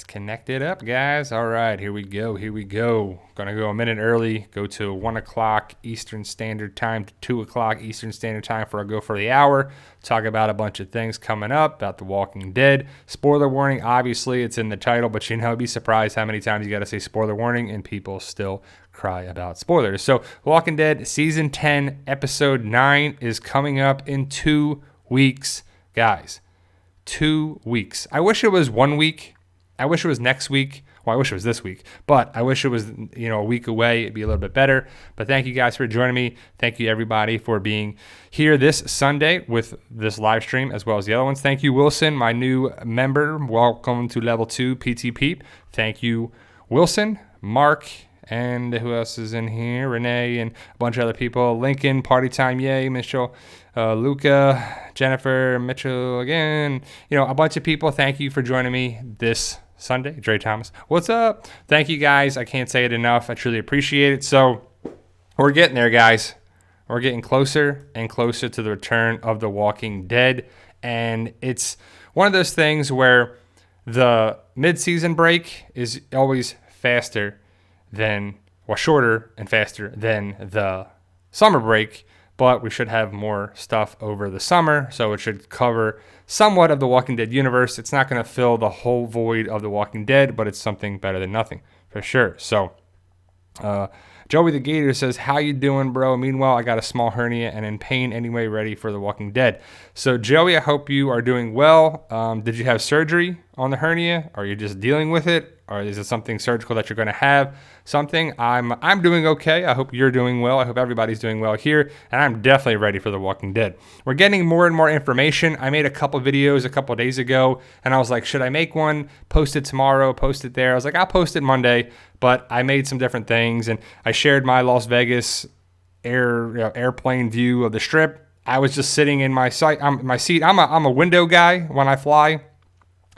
Connect it up, guys. All right, here we go. Gonna go a minute early, go to 1 o'clock Eastern Standard Time to 2 o'clock Eastern Standard Time for I go for the hour. Talk about a bunch of things coming up about The Walking Dead. Spoiler warning, obviously, it's in the title, but be surprised how many times you got to say spoiler warning and people still cry about spoilers. So, Walking Dead Season 10, Episode 9 is coming up in 2 weeks, guys. 2 weeks. I wish it was 1 week. I wish it was next week. Well, I wish it was this week, but I wish it was, a week away. It'd be a little bit better. But thank you guys for joining me. Thank you everybody for being here this Sunday with this live stream as well as the other ones. Thank you, Wilson, my new member. Welcome to Level 2 PT Peep. Thank you, Wilson, Mark, and who else is in here? Renee and a bunch of other people. Lincoln, Party Time, yay, Mitchell, Luca, Jennifer, Mitchell again. A bunch of people. Thank you for joining me this Sunday. Dre Thomas, what's up? Thank you guys. I can't say it enough. I truly appreciate it. So we're getting there, guys. We're getting closer and closer to the return of The Walking Dead. And it's one of those things where the mid-season break is always shorter and faster than the summer break, but we should have more stuff over the summer, so it should cover somewhat of the Walking Dead universe. It's not going to fill the whole void of The Walking Dead, but it's something better than nothing, for sure. So, Joey the Gator says, how you doing, bro? Meanwhile, I got a small hernia and in pain anyway, ready for The Walking Dead. So, Joey, I hope you are doing well. Did you have surgery on the hernia? Are you just dealing with it? Or is it something surgical that you're going to have? I'm doing okay. I hope you're doing well. I hope everybody's doing well here. And I'm definitely ready for The Walking Dead. We're getting more and more information. I made a couple videos a couple days ago, and I was like, should I make one? Post it tomorrow, post it there. I was like, I'll post it Monday. But I made some different things, and I shared my Las Vegas airplane view of the Strip. I was just sitting in my seat. I'm a window guy when I fly.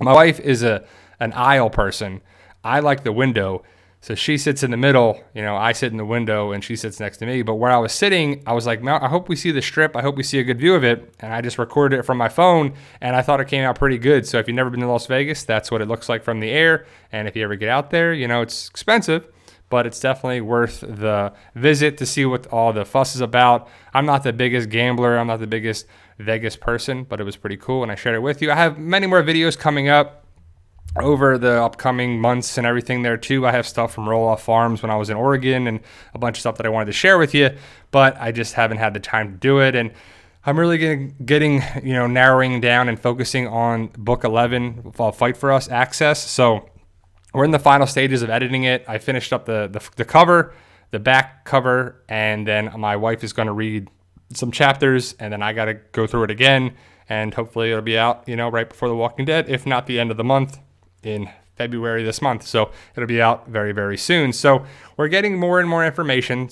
My wife is an aisle person. I like the window. So she sits in the middle, I sit in the window and she sits next to me. But where I was sitting, I was like, I hope we see the Strip. I hope we see a good view of it. And I just recorded it from my phone and I thought it came out pretty good. So if you've never been to Las Vegas, that's what it looks like from the air. And if you ever get out there, it's expensive, but it's definitely worth the visit to see what all the fuss is about. I'm not the biggest gambler. I'm not the biggest Vegas person, but it was pretty cool. And I shared it with you. I have many more videos coming up over the upcoming months and everything there too. I have stuff from Roll Off Farms when I was in Oregon and a bunch of stuff that I wanted to share with you, but I just haven't had the time to do it. And I'm really getting narrowing down and focusing on book 11, Fight For Us Access. So we're in the final stages of editing it. I finished up the cover, the back cover, and then my wife is going to read some chapters, and then I got to go through it again, and hopefully it'll be out, right before The Walking Dead, if not the end of the month, in February this month. So it'll be out very, very soon. So we're getting more and more information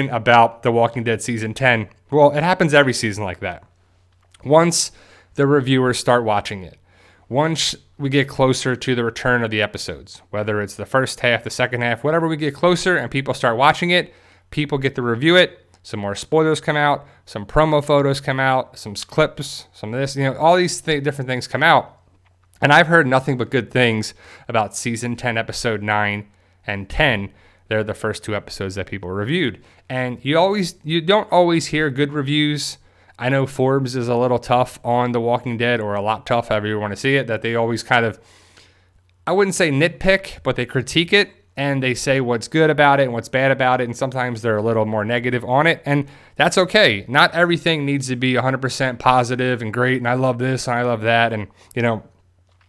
about The Walking Dead Season 10. Well, it happens every season like that. Once the reviewers start watching it, once we get closer to the return of the episodes, whether it's the first half, the second half, whatever, we get closer and people start watching it, people get to review it, some more spoilers come out, some promo photos come out, some clips, some of this, all these different things come out. And I've heard nothing but good things about Season 10, Episode 9 and 10. They're the first 2 episodes that people reviewed. And you don't always hear good reviews. I know Forbes is a little tough on The Walking Dead, or a lot tough, however you want to see it, that they always kind of, I wouldn't say nitpick, but they critique it. And they say what's good about it and what's bad about it. And sometimes they're a little more negative on it. And that's okay. Not everything needs to be 100% positive and great. And I love this and I love that. And,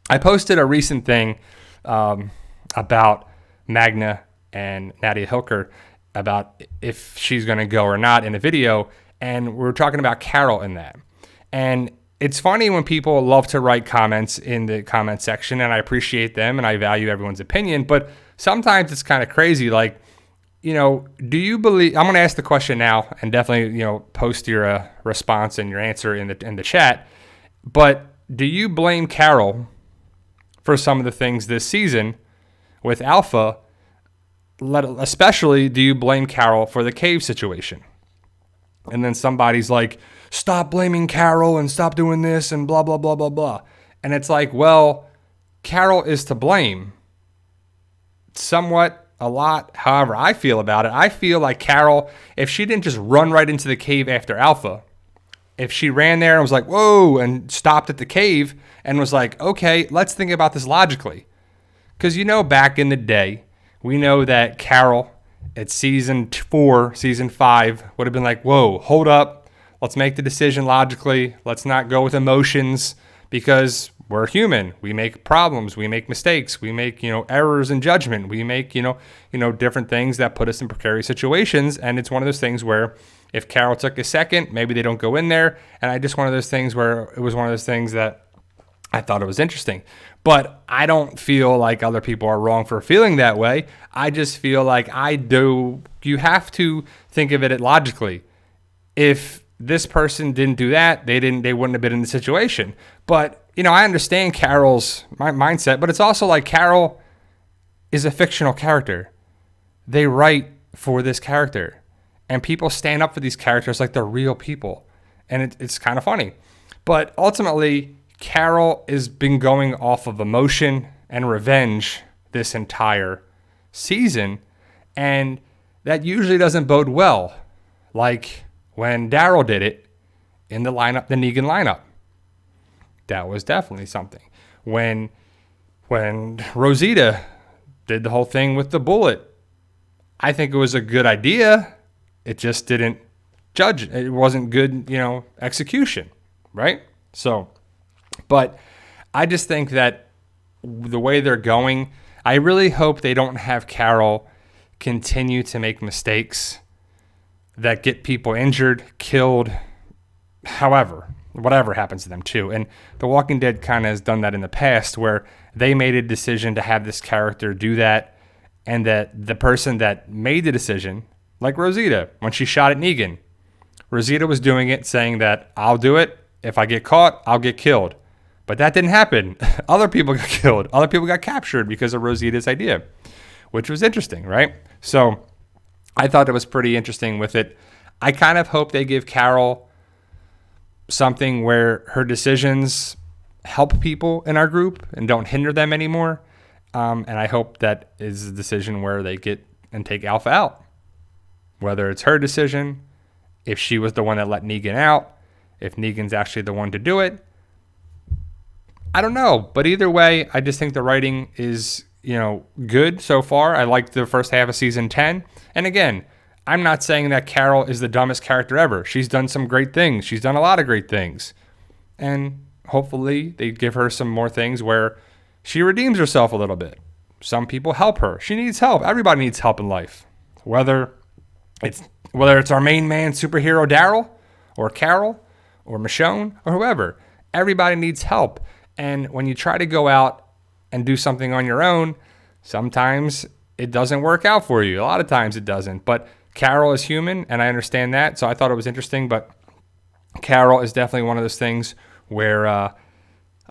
I posted a recent thing about Magna and Nadia Hilker about if she's going to go or not in a video. And we're talking about Carol in that. And it's funny when people love to write comments in the comment section, and I appreciate them and I value everyone's opinion. But sometimes it's kind of crazy. Like, do you believe, I'm going to ask the question now and definitely, post your response and your answer in the chat. But do you blame Carol for some of the things this season with Alpha? Especially, do you blame Carol for the cave situation? And then somebody's like, stop blaming Carol and stop doing this and blah, blah, blah, blah, blah. And it's like, well, Carol is to blame. Somewhat, a lot, however I feel about it. I feel like Carol, if she didn't just run right into the cave after Alpha, if she ran there and was like, whoa, and stopped at the cave and was like, okay, let's think about this logically. Because, back in the day, we know that Carol at season 4, season 5 would have been like, whoa, hold up. Let's make the decision logically. Let's not go with emotions because we're human. We make problems. We make mistakes. We make, errors in judgment. We make, different things that put us in precarious situations. And it's one of those things where if Carol took a second, maybe they don't go in there. And it was one of those things that I thought it was interesting. But I don't feel like other people are wrong for feeling that way. I just feel like I do. You have to think of it logically. If this person didn't do that, they wouldn't have been in the situation. But, I understand Carol's mindset, but it's also like Carol is a fictional character. They write for this character. And people stand up for these characters like they're real people. And it's kind of funny. But ultimately, Carol has been going off of emotion and revenge this entire season. And that usually doesn't bode well. Like when Daryl did it in the Negan lineup. That was definitely something. When Rosita did the whole thing with the bullet, I think it was a good idea. It just didn't judge. It wasn't good, execution, right? So, but I just think that the way they're going, I really hope they don't have Carol continue to make mistakes that get people injured, killed, whatever happens to them too. And The Walking Dead kind of has done that in the past where they made a decision to have this character do that, and that the person that made the decision, like Rosita, when she shot at Negan, Rosita was doing it saying that I'll do it. If I get caught, I'll get killed. But that didn't happen. Other people got killed. Other people got captured because of Rosita's idea, which was interesting, right? So I thought it was pretty interesting with it. I kind of hope they give Carol something where her decisions help people in our group and don't hinder them anymore. And I hope that is a decision where they get and take Alpha out. Whether it's her decision, if she was the one that let Negan out, if Negan's actually the one to do it. I don't know. But either way, I just think the writing is, good so far. I liked the first half of season 10. And again, I'm not saying that Carol is the dumbest character ever. She's done some great things. She's done a lot of great things. And hopefully they give her some more things where she redeems herself a little bit. Some people help her. She needs help. Everybody needs help in life. Whether it's our main man superhero Daryl or Carol or Michonne or whoever. Everybody needs help. And when you try to go out and do something on your own, sometimes it doesn't work out for you. A lot of times it doesn't. But Carol is human, and I understand that. So I thought it was interesting. But Carol is definitely one of those things where I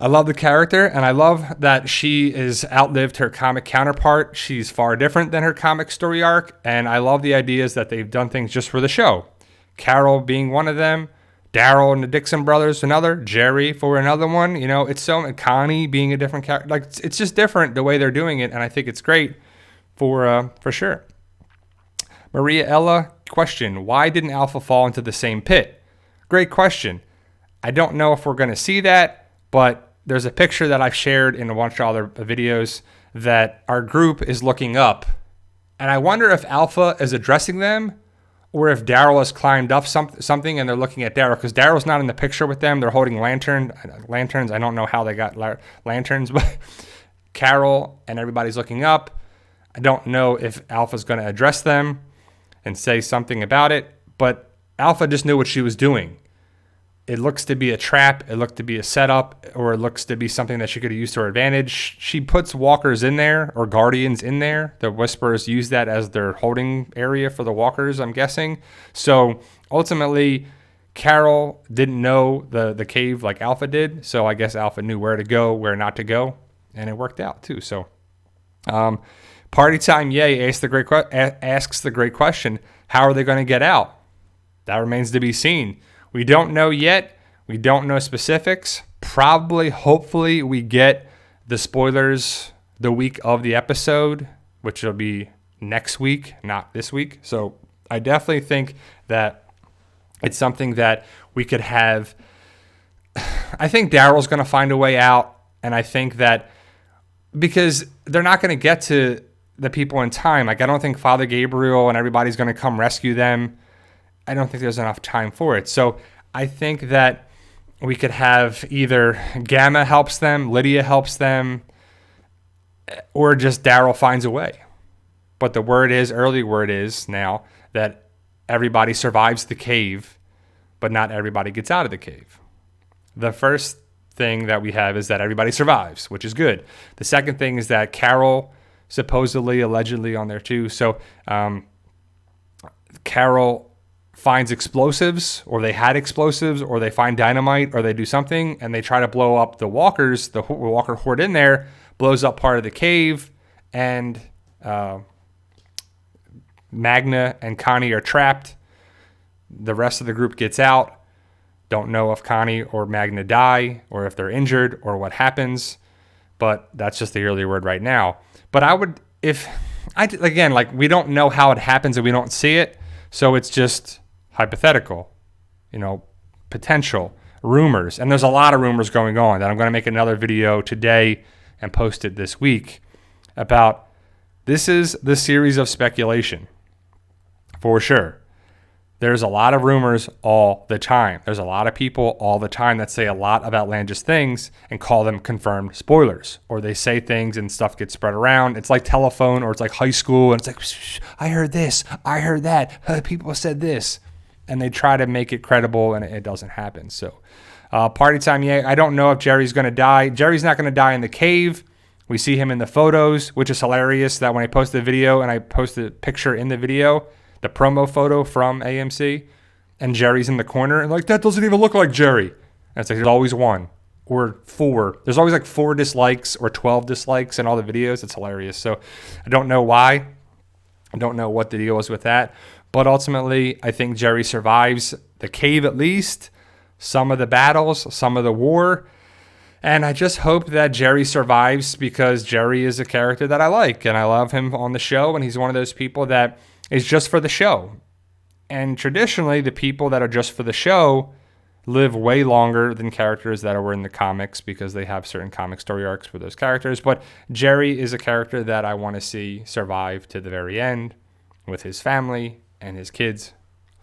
love the character, and I love that she has outlived her comic counterpart. She's far different than her comic story arc, and I love the ideas that they've done things just for the show. Carol being one of them, Daryl and the Dixon brothers another, Jerry for another one. It's so Connie being a different character. Like it's just different the way they're doing it, and I think it's great for sure. Maria Ella, question: why didn't Alpha fall into the same pit? Great question. I don't know if we're going to see that, but there's a picture that I've shared in a bunch of other videos that our group is looking up, and I wonder if Alpha is addressing them, or if Daryl has climbed up something and they're looking at Daryl, because Daryl's not in the picture with them. They're holding lanterns. I don't know how they got lanterns, but Carol and everybody's looking up. I don't know if Alpha's going to address them and say something about it, but Alpha just knew what she was doing. It looks to be a trap, it looked to be a setup, or it looks to be something that she could have used to her advantage. She puts walkers in there, or guardians in there. The Whisperers use that as their holding area for the walkers, I'm guessing. So ultimately, Carol didn't know the cave like Alpha did, so I guess Alpha knew where to go, where not to go, and it worked out too. So Party Time Yay asks the great question, how are they going to get out? That remains to be seen. We don't know yet. We don't know specifics. Probably, hopefully, we get the spoilers the week of the episode, which will be next week, not this week. So I definitely think that it's something that we could have. I think Daryl's going to find a way out. And I think that because they're not going to get to the people in time. Like, I don't think Father Gabriel and everybody's going to come rescue them. I don't think there's enough time for it. So I think that we could have either Gamma helps them, Lydia helps them, or just Daryl finds a way. But the early word is now that everybody survives the cave, but not everybody gets out of the cave. The first thing that we have is that everybody survives, which is good. The second thing is that Carol supposedly, allegedly on there too. So Carol finds explosives, or they had explosives, or they find dynamite, or they do something, and they try to blow up the walkers. The walker horde in there blows up part of the cave, and Magna and Connie are trapped. The rest of the group gets out. Don't know if Connie or Magna die, or if they're injured, or what happens, but that's just the early word right now. But we don't know how it happens and we don't see it, so it's just hypothetical, potential rumors. And there's a lot of rumors going on that I'm going to make another video today and post it this week about. This is the series of speculation for sure. There's a lot of rumors all the time. There's a lot of people all the time that say a lot of outlandish things and call them confirmed spoilers. Or they say things and stuff gets spread around. It's like telephone, or it's like high school, and it's like, I heard this, I heard that, people said this. And they try to make it credible, and it doesn't happen. So party time, yeah. I don't know if Jerry's going to die. Jerry's not going to die in the cave. We see him in the photos, which is hilarious that when I post the video and I post the picture in the video, the promo photo from AMC, and Jerry's in the corner, and like, that doesn't even look like Jerry. And it's like, there's always one or four. There's always like 4 dislikes or 12 dislikes in all the videos. It's hilarious. So I don't know why. I don't know what the deal is with that. But ultimately, I think Jerry survives the cave, at least, some of the battles, some of the war. And I just hope that Jerry survives, because Jerry is a character that I like, and I love him on the show, and he's one of those people that is just for the show. And traditionally, the people that are just for the show live way longer than characters that were in the comics, because they have certain comic story arcs for those characters. But Jerry is a character that I want to see survive to the very end with his family and his kids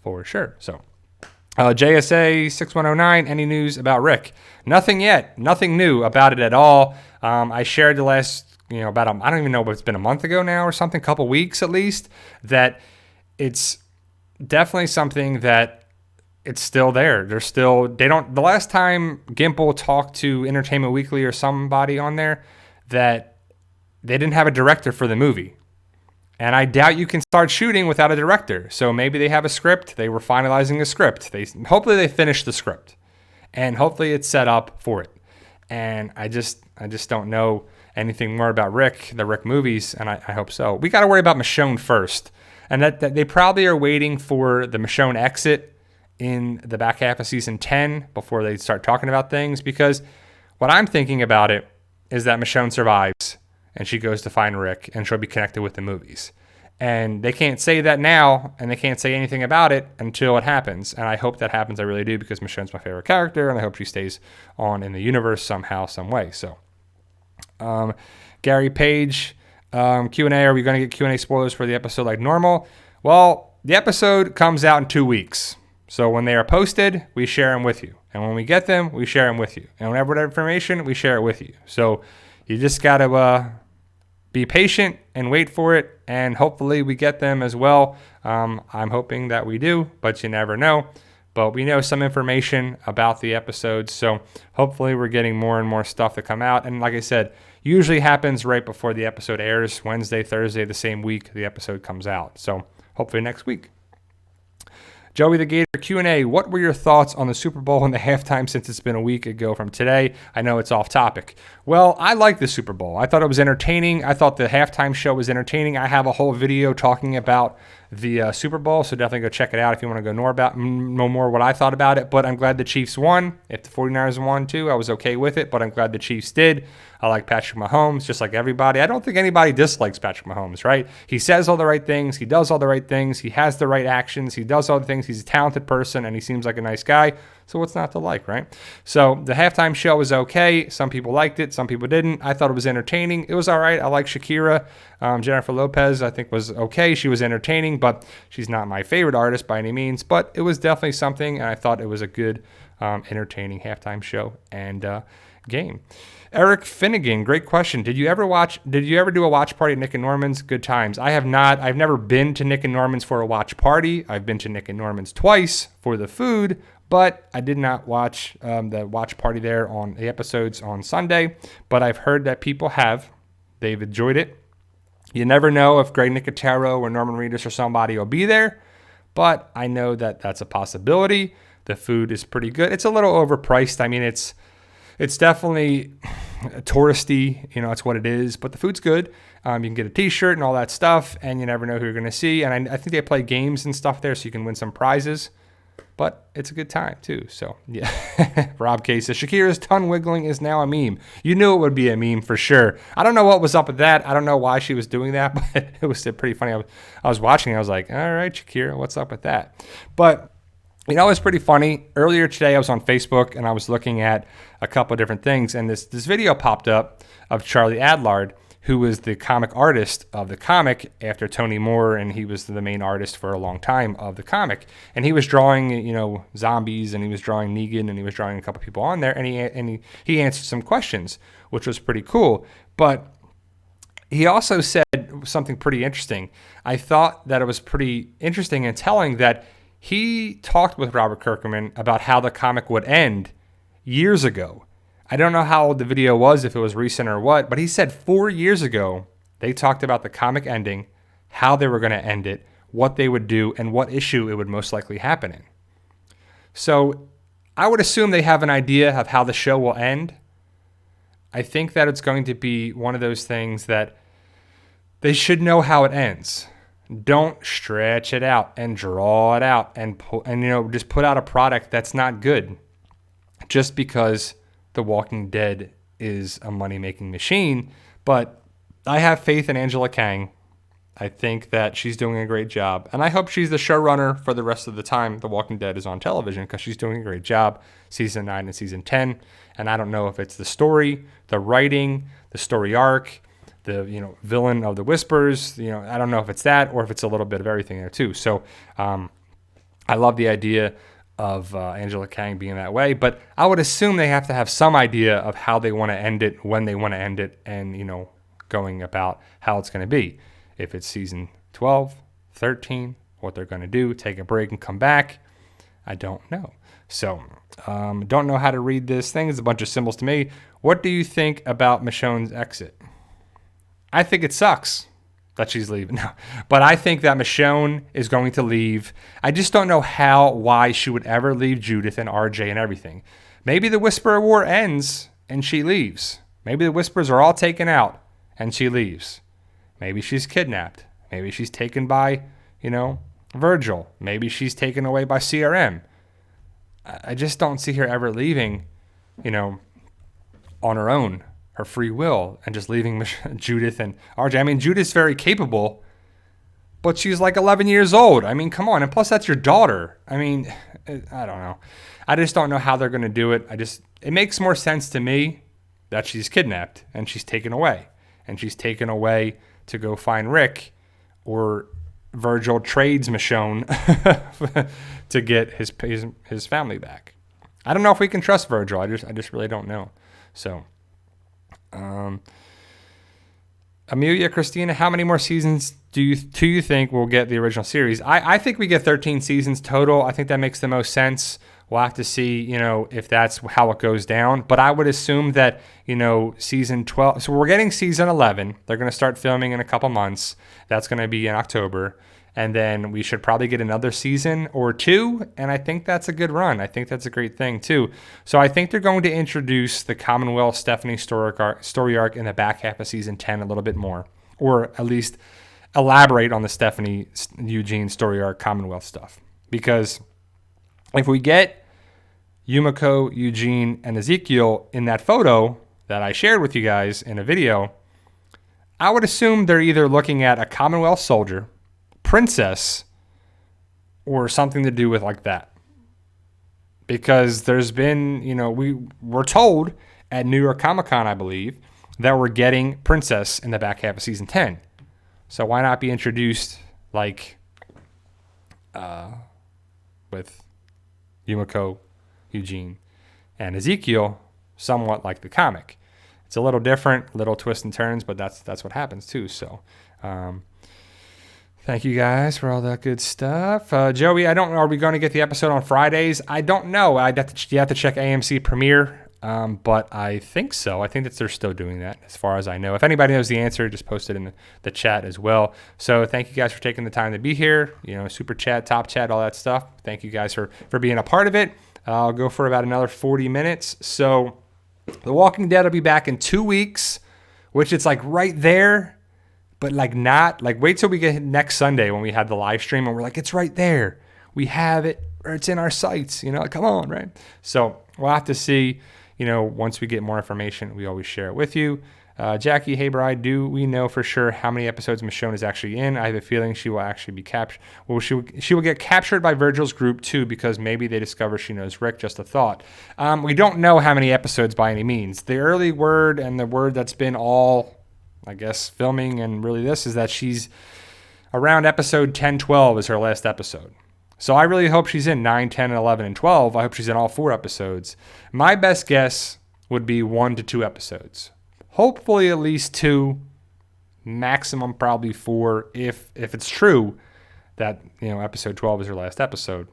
for sure. So JSA 6109, any news about Rick? Nothing yet. Nothing new about it at all. I shared the last, I don't even know, but it's been a month ago now or something, couple weeks at least, that it's definitely something that it's still there. The last time Gimple talked to Entertainment Weekly or somebody on there, that they didn't have a director for the movie. And I doubt you can start shooting without a director. So maybe they have a script. They were finalizing a script. Hopefully they finished the script, and hopefully it's set up for it. And I just don't know anything more about the Rick movies, and I hope so. We got to worry about Michonne first, and that they probably are waiting for the Michonne exit in the back half of season 10 before they start talking about things, because what I'm thinking about it is that Michonne survives and she goes to find Rick, and she'll be connected with the movies. And they can't say that now, and they can't say anything about it until it happens. And I hope that happens. I really do, because Michonne's my favorite character, and I hope she stays on in the universe somehow, some way. So, Gary Page, Q&A. Are we going to get Q&A spoilers for the episode like normal? Well, the episode comes out in 2 weeks. So when they are posted, we share them with you. And when we get them, we share them with you. And whenever that information, we share it with you. So you just got to be patient and wait for it, and hopefully we get them as well. I'm hoping that we do, but you never know. But we know some information about the episodes, so hopefully we're getting more and more stuff to come out. And like I said, usually happens right before the episode airs, Wednesday, Thursday, the same week the episode comes out. So hopefully next week. Joey the Gator, Q&A. What were your thoughts on the Super Bowl and the halftime, since it's been a week ago from today? I know it's off topic. Well, I like the Super Bowl. I thought it was entertaining. I thought the halftime show was entertaining. I have a whole video talking about the Super Bowl, so definitely go check it out if you want to go know more what I thought about it. But I'm glad the Chiefs won. If the 49ers won too, I was okay with it, but I'm glad the Chiefs did. I like Patrick Mahomes, just like everybody. I don't think anybody dislikes Patrick Mahomes, right? He says all the right things. He does all the right things. He has the right actions. He does all the things. He's a talented person, and he seems like a nice guy. So what's not to like, right? So the halftime show was okay. Some people liked it. Some people didn't. I thought it was entertaining. It was all right. I like Shakira. Jennifer Lopez, I think, was okay. She was entertaining, but she's not my favorite artist by any means. But it was definitely something, and I thought it was a good, entertaining halftime show and game. Eric Finnegan, great question. Did you ever do a watch party at Nick and Norman's? Good times. I have not. I've never been to Nick and Norman's for a watch party. I've been to Nick and Norman's twice for the food, but I did not watch the watch party there on the episodes on Sunday. But I've heard that people have. They've enjoyed it. You never know if Greg Nicotero or Norman Reedus or somebody will be there, but I know that that's a possibility. The food is pretty good. It's a little overpriced. I mean, it's definitely touristy, it's what it is, but the food's good. You can get a t-shirt and all that stuff, and you never know who you're going to see. And I think they play games and stuff there, so you can win some prizes, but it's a good time too. So yeah, Rob K says, Shakira's tongue wiggling is now a meme. You knew it would be a meme for sure. I don't know what was up with that. I don't know why she was doing that, but it was pretty funny. I was watching, I was like, all right, Shakira, what's up with that? But it's pretty funny. Earlier today, I was on Facebook and I was looking at a couple of different things, and this video popped up of Charlie Adlard, who was the comic artist of the comic after Tony Moore, and he was the main artist for a long time of the comic. And he was drawing, zombies, and he was drawing Negan, and he was drawing a couple of people on there, and he answered some questions, which was pretty cool. But he also said something pretty interesting. I thought that it was pretty interesting and telling that he talked with Robert Kirkman about how the comic would end years ago. I don't know how old the video was, if it was recent or what, but he said 4 years ago, they talked about the comic ending, how they were going to end it, what they would do, and what issue it would most likely happen in. So I would assume they have an idea of how the show will end. I think that it's going to be one of those things that they should know how it ends. Don't stretch it out and draw it out and just put out a product that's not good just because The Walking Dead is a money-making machine. But I have faith in Angela Kang. I think that she's doing a great job. And I hope she's the showrunner for the rest of the time The Walking Dead is on television, because she's doing a great job, season 9 and season 10. And I don't know if it's the story, the writing, the story arc, the villain of the Whispers. I don't know if it's that or if it's a little bit of everything there too. So I love the idea of Angela Kang being that way, but I would assume they have to have some idea of how they want to end it, when they want to end it, and going about how it's going to be. If it's season 12, 13, what they're going to do, take a break and come back, I don't know. So don't know how to read this thing. It's a bunch of symbols to me. What do you think about Michonne's exit? I think it sucks that she's leaving. No, but I think that Michonne is going to leave. I just don't know why she would ever leave Judith and RJ and everything. Maybe the Whisperer War ends and she leaves. Maybe the Whispers are all taken out and she leaves. Maybe she's kidnapped. Maybe she's taken by, Virgil. Maybe she's taken away by CRM. I just don't see her ever leaving, on her own. Her free will, and just leaving Judith and RJ. I mean, Judith's very capable, but she's like 11 years old. I mean, come on. And plus, that's your daughter. I mean, I don't know. I just don't know how they're going to do it. It makes more sense to me that she's kidnapped and she's taken away. And she's taken away to go find Rick, or Virgil trades Michonne to get his family back. I don't know if we can trust Virgil. I just really don't know. So... Amelia Christina, how many more seasons do you think we'll get the original series? I think we get 13 seasons total. I think that makes the most sense. We'll have to see, if that's how it goes down. But I would assume that, season 12. So we're getting season 11. They're going to start filming in a couple months. That's going to be in October. And then we should probably get another season or two. And I think that's a good run. I think that's a great thing too. So I think they're going to introduce the Commonwealth Stephanie story arc in the back half of season 10 a little bit more. Or at least elaborate on the Stephanie Eugene story arc Commonwealth stuff. Because if we get Yumiko, Eugene, and Ezekiel in that photo that I shared with you guys in a video, I would assume they're either looking at a Commonwealth soldier, princess, or something to do with like that. Because there's been, we were told at New York Comic Con, I believe, that we're getting princess in the back half of season 10. So why not be introduced like with Yumiko, Eugene, and Ezekiel, somewhat like the comic. It's a little different, little twists and turns, but that's what happens too. So thank you guys for all that good stuff. Joey, are we going to get the episode on Fridays? I don't know. You have to check AMC Premiere. But I think so. I think that they're still doing that as far as I know. If anybody knows the answer, just post it in the chat as well. So thank you guys for taking the time to be here. Super chat, top chat, all that stuff. Thank you guys for being a part of it. I'll go for about another 40 minutes. So The Walking Dead will be back in 2 weeks, which it's like right there, but like not. Like wait till we get next Sunday when we have the live stream and we're like, it's right there. We have it, or it's in our sites. Come on, right? So we'll have to see. Once we get more information, we always share it with you. Jackie, hey, Bride, do we know for sure how many episodes Michonne is actually in? I have a feeling she will actually be captured. Well, she will get captured by Virgil's group, too, because maybe they discover she knows Rick. Just a thought. We don't know how many episodes by any means. The early word and the word that's been all, I guess, filming and really this is that she's around episode 10, 12 is her last episode. So I really hope she's in 9, 10, 11, and 12. I hope she's in all 4 episodes. My best guess would be 1 to 2 episodes. Hopefully at least 2, maximum probably 4, if it's true that episode 12 is her last episode.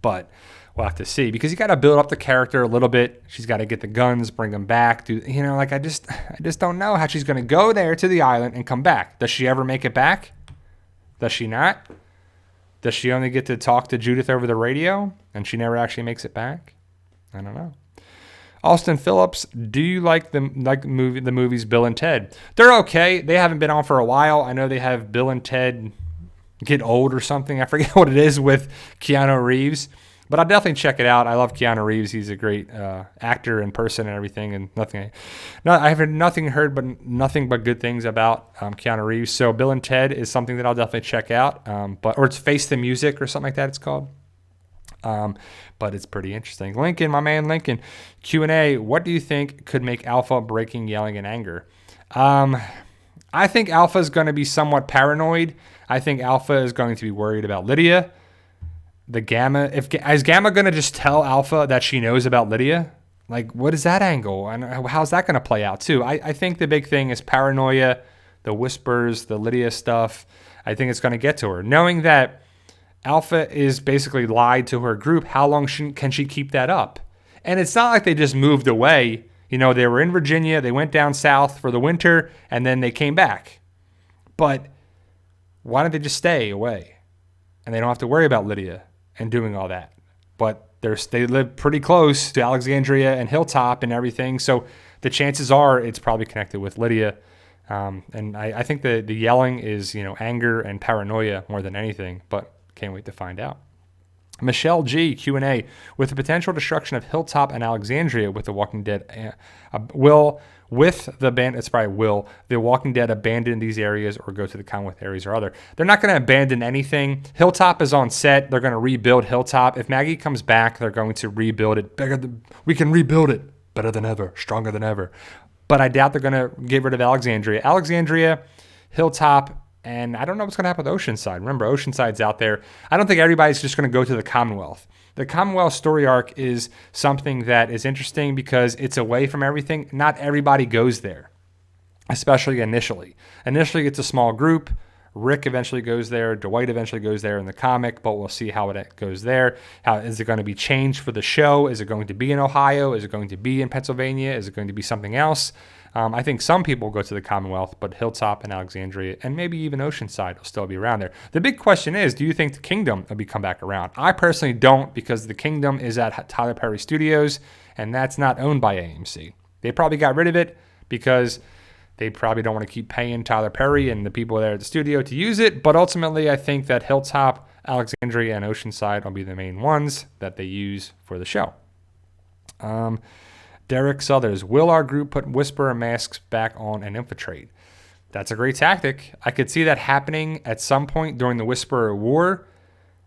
But we'll have to see, because you got to build up the character a little bit. She's got to get the guns, bring them back. I just don't know how she's going to go there to the island and come back. Does she ever make it back? Does she not? Does she only get to talk to Judith over the radio and she never actually makes it back? I don't know. Austin Phillips, do you like the movies Bill and Ted? They're okay. They haven't been on for a while. I know they have Bill and Ted Get Old or something. I forget what it is with Keanu Reeves. But I'll definitely check it out. I love Keanu Reeves. He's a great actor in person and everything. And I've heard nothing but good things about Keanu Reeves. So Bill and Ted is something that I'll definitely check out. Or it's Face the Music or something like that. It's called. But it's pretty interesting. Lincoln, my man Lincoln, Q&A. What do you think could make Alpha breaking, yelling in anger? I think Alpha is going to be somewhat paranoid. I think Alpha is going to be worried about Lydia. The Gamma, is Gamma going to just tell Alpha that she knows about Lydia? Like, what is that angle? And how's that going to play out too? I think the big thing is paranoia, the whispers, the Lydia stuff. I think it's going to get to her. Knowing that Alpha is basically lied to her group, how long can she keep that up? And it's not like they just moved away. They were in Virginia, they went down south for the winter, and then they came back. But why don't they just stay away? And they don't have to worry about Lydia and doing all that. But they live pretty close to Alexandria and Hilltop and everything. So the chances are it's probably connected with Lydia. And I think the yelling is, anger and paranoia more than anything. But can't wait to find out. Michelle G, Q&A. With the potential destruction of Hilltop and Alexandria with The Walking Dead, will The Walking Dead abandon these areas or go to the Commonwealth areas or other? They're not going to abandon anything. Hilltop is on set. They're going to rebuild Hilltop. If Maggie comes back, they're going to rebuild it. We can rebuild it better than ever, stronger than ever. But I doubt they're going to get rid of Alexandria. Alexandria, Hilltop, and I don't know what's going to happen with Oceanside. Remember, Oceanside's out there. I don't think everybody's just going to go to the Commonwealth. The Commonwealth story arc is something that is interesting because it's away from everything. Not everybody goes there, especially initially. Initially, it's a small group. Rick eventually goes there. Dwight eventually goes there in the comic, but we'll see how it goes there. How is it going to be changed for the show? Is it going to be in Ohio? Is it going to be in Pennsylvania? Is it going to be something else? I think some people go to the Commonwealth, but Hilltop and Alexandria and maybe even Oceanside will still be around there. The big question is, do you think the Kingdom will come back around? I personally don't, because the Kingdom is at Tyler Perry Studios, and that's not owned by AMC. They probably got rid of it because They probably don't want to keep paying Tyler Perry and the people there at the studio to use it. But ultimately, I think that Hilltop, Alexandria, and Oceanside will be the main ones that they use for the show. Derek Southers, will our group put Whisperer masks back on and infiltrate? That's a great tactic. I could see that happening at some point during the Whisperer War.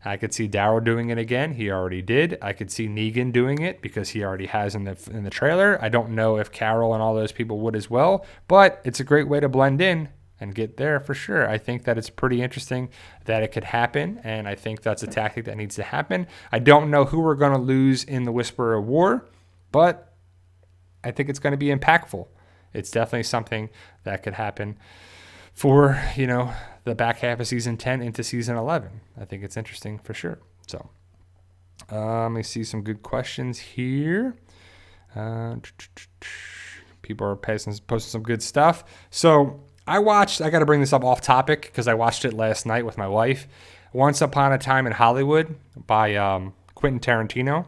I could see Darrow doing it again. He already did. I could see Negan doing it because he already has in the trailer. I don't know if Carol and all those people would as well, but it's a great way to blend in and get there for sure. I think that it's pretty interesting that it could happen, and I think that's a tactic that needs to happen. I don't know who we're going to lose in the Whisperer War, but I think it's going to be impactful. It's definitely something that could happen for, the back half of season 10 into season 11. I think it's interesting for sure. So let me see some good questions here. People are posting some good stuff. So I got to bring this up off topic because I watched it last night with my wife. Once Upon a Time in Hollywood by Quentin Tarantino.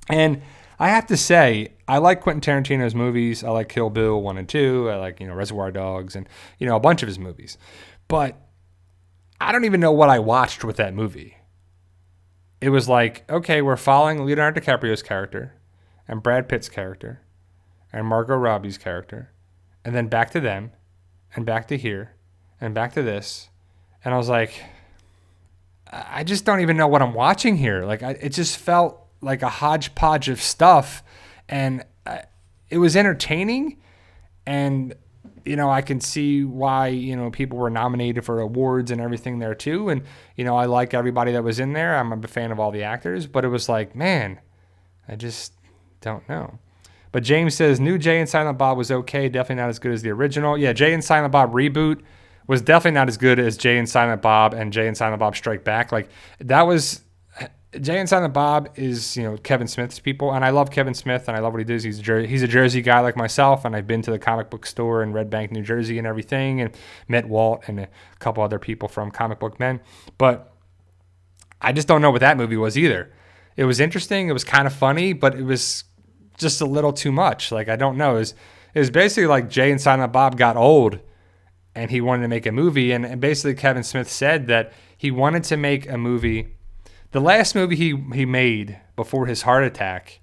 And I have to say, I like Quentin Tarantino's movies. I like Kill Bill 1 and 2. I like, Reservoir Dogs and, a bunch of his movies. But I don't even know what I watched with that movie. It was like, okay, we're following Leonardo DiCaprio's character and Brad Pitt's character and Margot Robbie's character, and then back to them and back to here and back to this. And I was like, I just don't even know what I'm watching here. Like, it just felt like a hodgepodge of stuff, and it was entertaining, and I can see why people were nominated for awards and everything there too, and I like everybody that was in there. I'm a fan of all the actors, but it was like, man, I just don't know. But James says new Jay and Silent Bob was okay, definitely not as good as the original. Yeah, Jay and Silent Bob reboot was definitely not as good as Jay and Silent Bob and Jay and Silent Bob Strike Back. Like, that was Jay and Silent Bob is, Kevin Smith's people, and I love Kevin Smith, and I love what he does. He's a Jersey guy like myself, and I've been to the comic book store in Red Bank, New Jersey, and everything, and met Walt and a couple other people from Comic Book Men. But I just don't know what that movie was either. It was interesting. It was kind of funny, but it was just a little too much. Like, I don't know. It was basically like Jay and Silent Bob got old, and he wanted to make a movie, and basically Kevin Smith said that he wanted to make a movie. The last movie he made before his heart attack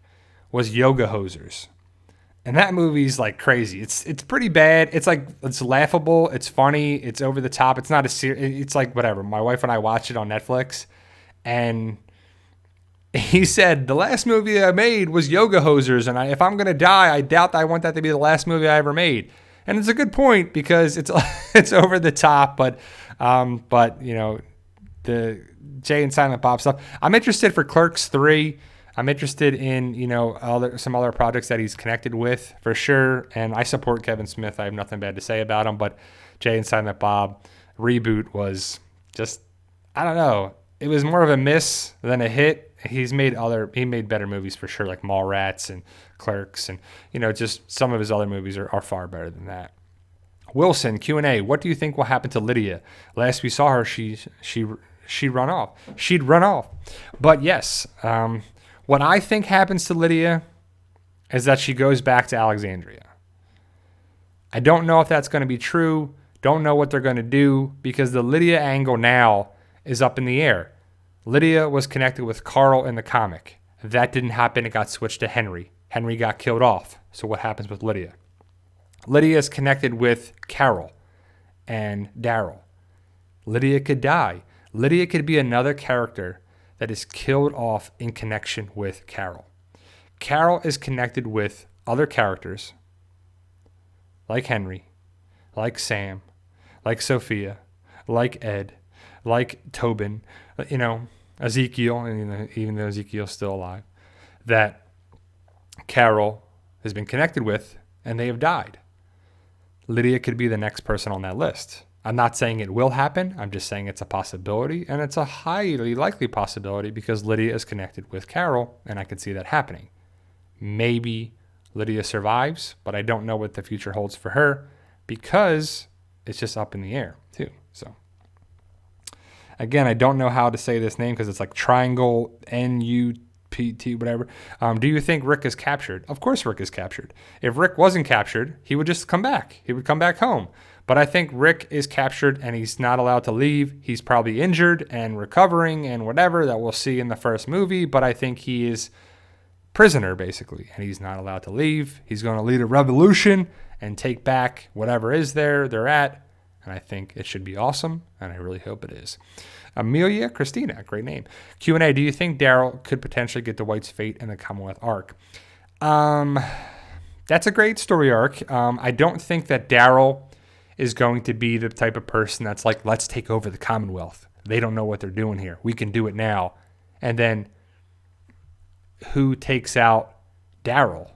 was Yoga Hosers. And that movie's like crazy. It's pretty bad. It's laughable. It's funny. It's over the top. It's not it's like whatever. My wife and I watched it on Netflix, and he said the last movie I made was Yoga Hosers, and if I'm gonna die, I doubt that I want that to be the last movie I ever made. And it's a good point because it's over the top, but the Jay and Silent Bob stuff. I'm interested for Clerks 3. I'm interested in, some other projects that he's connected with for sure. And I support Kevin Smith. I have nothing bad to say about him. But Jay and Silent Bob reboot was just, I don't know. It was more of a miss than a hit. He made better movies for sure, like Mallrats and Clerks. And, just some of his other movies are far better than that. Wilson, Q&A. What do you think will happen to Lydia? Last we saw her, she'd run off. But yes, what I think happens to Lydia is that she goes back to Alexandria. I don't know if that's going to be true. Don't know what they're going to do because the Lydia angle now is up in the air. Lydia was connected with Carl in the comic. That didn't happen. It got switched to Henry. Henry got killed off. So what happens with Lydia? Lydia is connected with Carol and Daryl. Lydia could die. Lydia could be another character that is killed off in connection with Carol. Carol is connected with other characters like Henry, like Sam, like Sophia, like Ed, like Tobin, Ezekiel, and even though Ezekiel's still alive, that Carol has been connected with and they have died. Lydia could be the next person on that list. I'm not saying it will happen. I'm just saying it's a possibility, and it's a highly likely possibility because Lydia is connected with Carol, and I could see that happening. Maybe Lydia survives, but I don't know what the future holds for her because it's just up in the air too. So again, I don't know how to say this name because it's like Triangle PT, whatever. Do you think Rick is captured? Of course Rick is captured. If Rick wasn't captured, he would just come back. He would come back home. But I think Rick is captured and he's not allowed to leave. He's probably injured and recovering and whatever that we'll see in the first movie. But I think he is prisoner, basically, and he's not allowed to leave. He's going to lead a revolution and take back whatever is they're at. And I think it should be awesome, and I really hope it is. Amelia Christina, great name. Q&A, do you think Daryl could potentially get Dwight's fate in the Commonwealth arc? That's a great story arc. I don't think that Daryl is going to be the type of person that's like, let's take over the Commonwealth. They don't know what they're doing here. We can do it now. And then who takes out Daryl?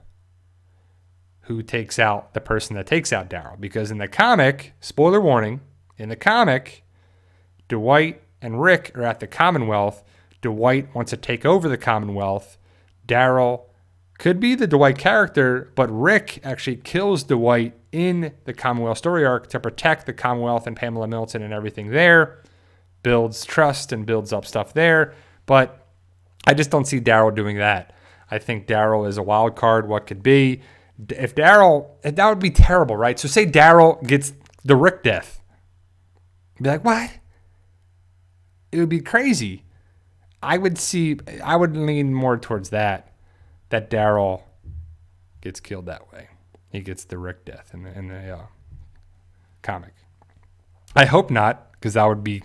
Who takes out the person that takes out Daryl? Because in the comic, spoiler warning, in the comic, Dwight and Rick are at the Commonwealth. Dwight wants to take over the Commonwealth. Daryl could be the Dwight character, but Rick actually kills Dwight in the Commonwealth story arc to protect the Commonwealth and Pamela Milton and everything there. Builds trust and builds up stuff there. But I just don't see Daryl doing that. I think Daryl is a wild card, what could be. If Daryl, that would be terrible, right? So say Daryl gets the Rick death. Be like, what? It would be crazy. I would lean more towards that Daryl gets killed that way. He gets the Rick death in the comic. I hope not, because that would be,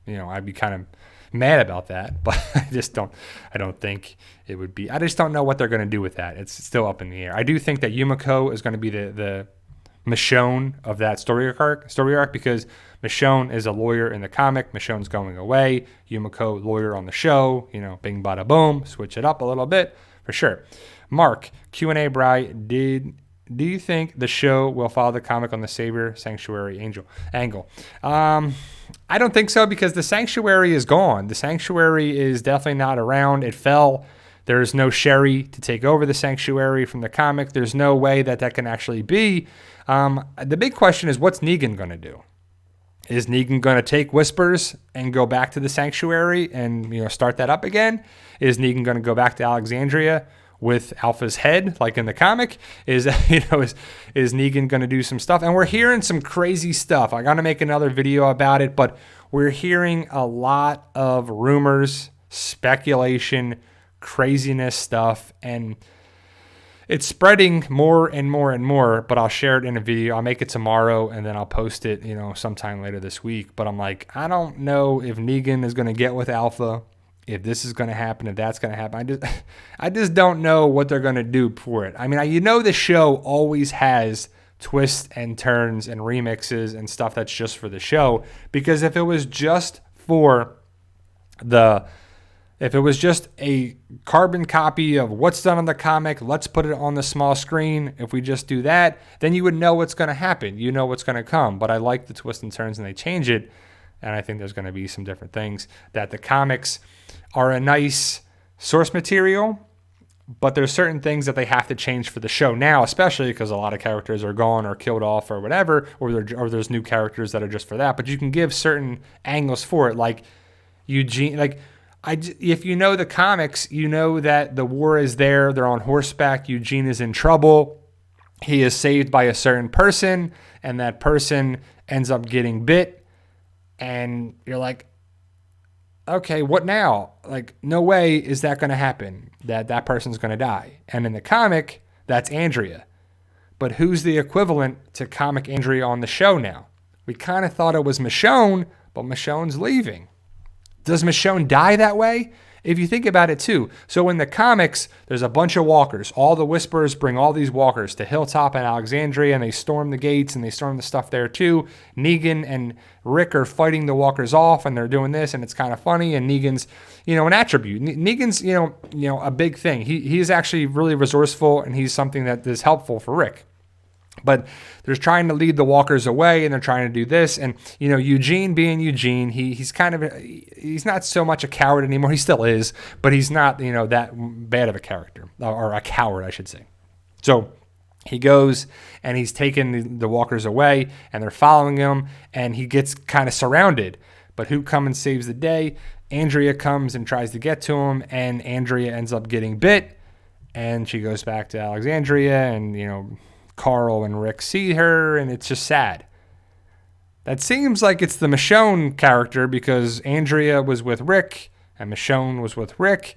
I'd be kind of mad about that, but I don't think it would be. I just don't know what they're going to do with that. It's still up in the air. I do think that Yumiko is going to be the Michonne of that story arc, because Michonne is a lawyer in the comic. Michonne's going away. Yumiko, lawyer on the show. Bing, bada, boom. Switch it up a little bit for sure. Mark, Q&A, Bri, do you think the show will follow the comic on the Savior Sanctuary angle? I don't think so, because the Sanctuary is gone. The Sanctuary is definitely not around. It fell. There's no Sherry to take over the Sanctuary from the comic. There's no way that can actually be. The big question is, what's Negan going to do? Is Negan going to take Whispers and go back to the Sanctuary and start that up again? Is Negan going to go back to Alexandria with Alpha's head, like in the comic? Is Negan going to do some stuff? And we're hearing some crazy stuff. I'm going to make another video about it, but we're hearing a lot of rumors, speculation, craziness stuff, and it's spreading more and more and more, but I'll share it in a video. I'll make it tomorrow, and then I'll post it, sometime later this week. But I'm like, I don't know if Negan is going to get with Alpha, if this is going to happen, if that's going to happen. I just don't know what they're going to do for it. I mean, the show always has twists and turns and remixes and stuff that's just for the show, because if it was just a carbon copy of what's done on the comic, let's put it on the small screen. If we just do that, then you would know what's going to happen. You know what's going to come. But I like the twists and turns, and they change it. And I think there's going to be some different things. That the comics are a nice source material, but there's certain things that they have to change for the show now, especially because a lot of characters are gone or killed off or whatever, or there's new characters that are just for that. But you can give certain angles for it, like Eugene, if you know the comics, you know that the war is there. They're on horseback. Eugene is in trouble. He is saved by a certain person, and that person ends up getting bit. And you're like, okay, what now? Like, no way is that going to happen, that person's going to die. And in the comic, that's Andrea. But who's the equivalent to comic Andrea on the show now? We kind of thought it was Michonne, but Michonne's leaving. Does Michonne die that way? If you think about it too. So in the comics, there's a bunch of walkers. All the Whisperers bring all these walkers to Hilltop and Alexandria, and they storm the gates and they storm the stuff there too. Negan and Rick are fighting the walkers off, and they're doing this, and it's kind of funny. And Negan's, an attribute. Negan's, a big thing. He's actually really resourceful, and he's something that is helpful for Rick. But they're trying to lead the walkers away, and they're trying to do this. And, Eugene being Eugene, he's not so much a coward anymore. He still is, but he's not, that bad of a character, or a coward, I should say. So he goes and he's taking the walkers away, and they're following him, and he gets kind of surrounded. But who comes and saves the day? Andrea comes and tries to get to him, and Andrea ends up getting bit, and she goes back to Alexandria, and, Carl and Rick see her, and it's just sad. That seems like it's the Michonne character because Andrea was with Rick, and Michonne was with Rick,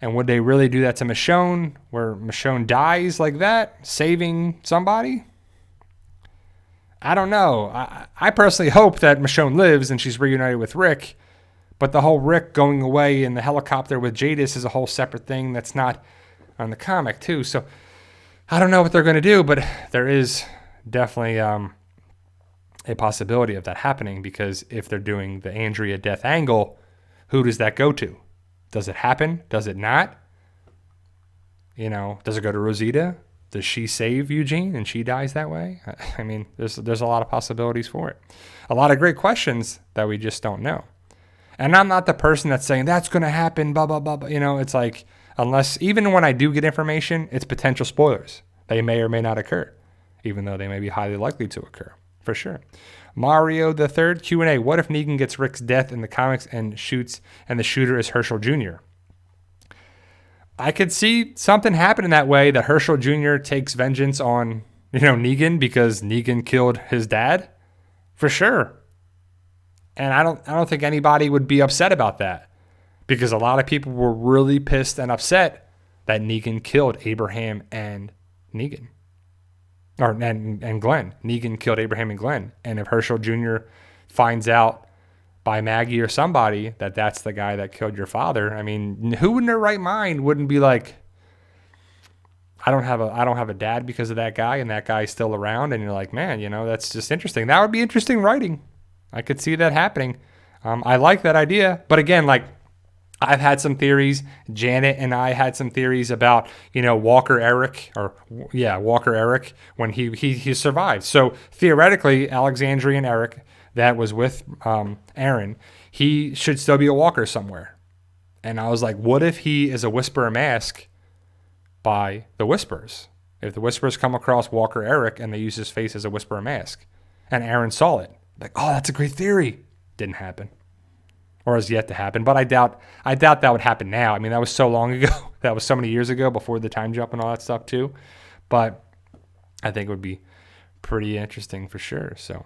and would they really do that to Michonne, where Michonne dies like that, saving somebody? I don't know. I personally hope that Michonne lives and she's reunited with Rick, but the whole Rick going away in the helicopter with Jadis is a whole separate thing that's not on the comic too. So I don't know what they're going to do, but there is definitely a possibility of that happening, because if they're doing the Andrea death angle, who does that go to? Does it happen? Does it not? Does it go to Rosita? Does she save Eugene and she dies that way? I mean, there's a lot of possibilities for it. A lot of great questions that we just don't know. And I'm not the person that's saying that's going to happen, blah, blah, blah, blah. It's like, unless, even when I do get information, it's potential spoilers. They may or may not occur, even though they may be highly likely to occur, for sure. Mario the Third Q&A. What if Negan gets Rick's death in the comics and the shooter is Herschel Jr.? I could see something happening that way, that Herschel Jr. takes vengeance on, Negan because Negan killed his dad, for sure. And I don't think anybody would be upset about that, because a lot of people were really pissed and upset that Negan killed Abraham and Negan. And Glenn. Negan killed Abraham and Glenn. And if Herschel Jr. finds out by Maggie or somebody that that's the guy that killed your father, I mean, who in their right mind wouldn't be like, I don't have a dad because of that guy, and that guy's still around, and you're like, man, that's just interesting. That would be interesting writing. I could see that happening. I like that idea. But again, like, I've had some theories. Janet and I had some theories about, Walker Eric, when he survived. So theoretically, Alexandrian Eric, that was with Aaron, he should still be a Walker somewhere. And I was like, what if he is a Whisperer mask by the Whispers? If the Whispers come across Walker Eric and they use his face as a Whisperer mask, and Aaron saw it, like, oh, that's a great theory. Didn't happen. Or has yet to happen. But I doubt that would happen now. I mean, that was so long ago. That was so many years ago, before the time jump and all that stuff too. But I think it would be pretty interesting for sure. So,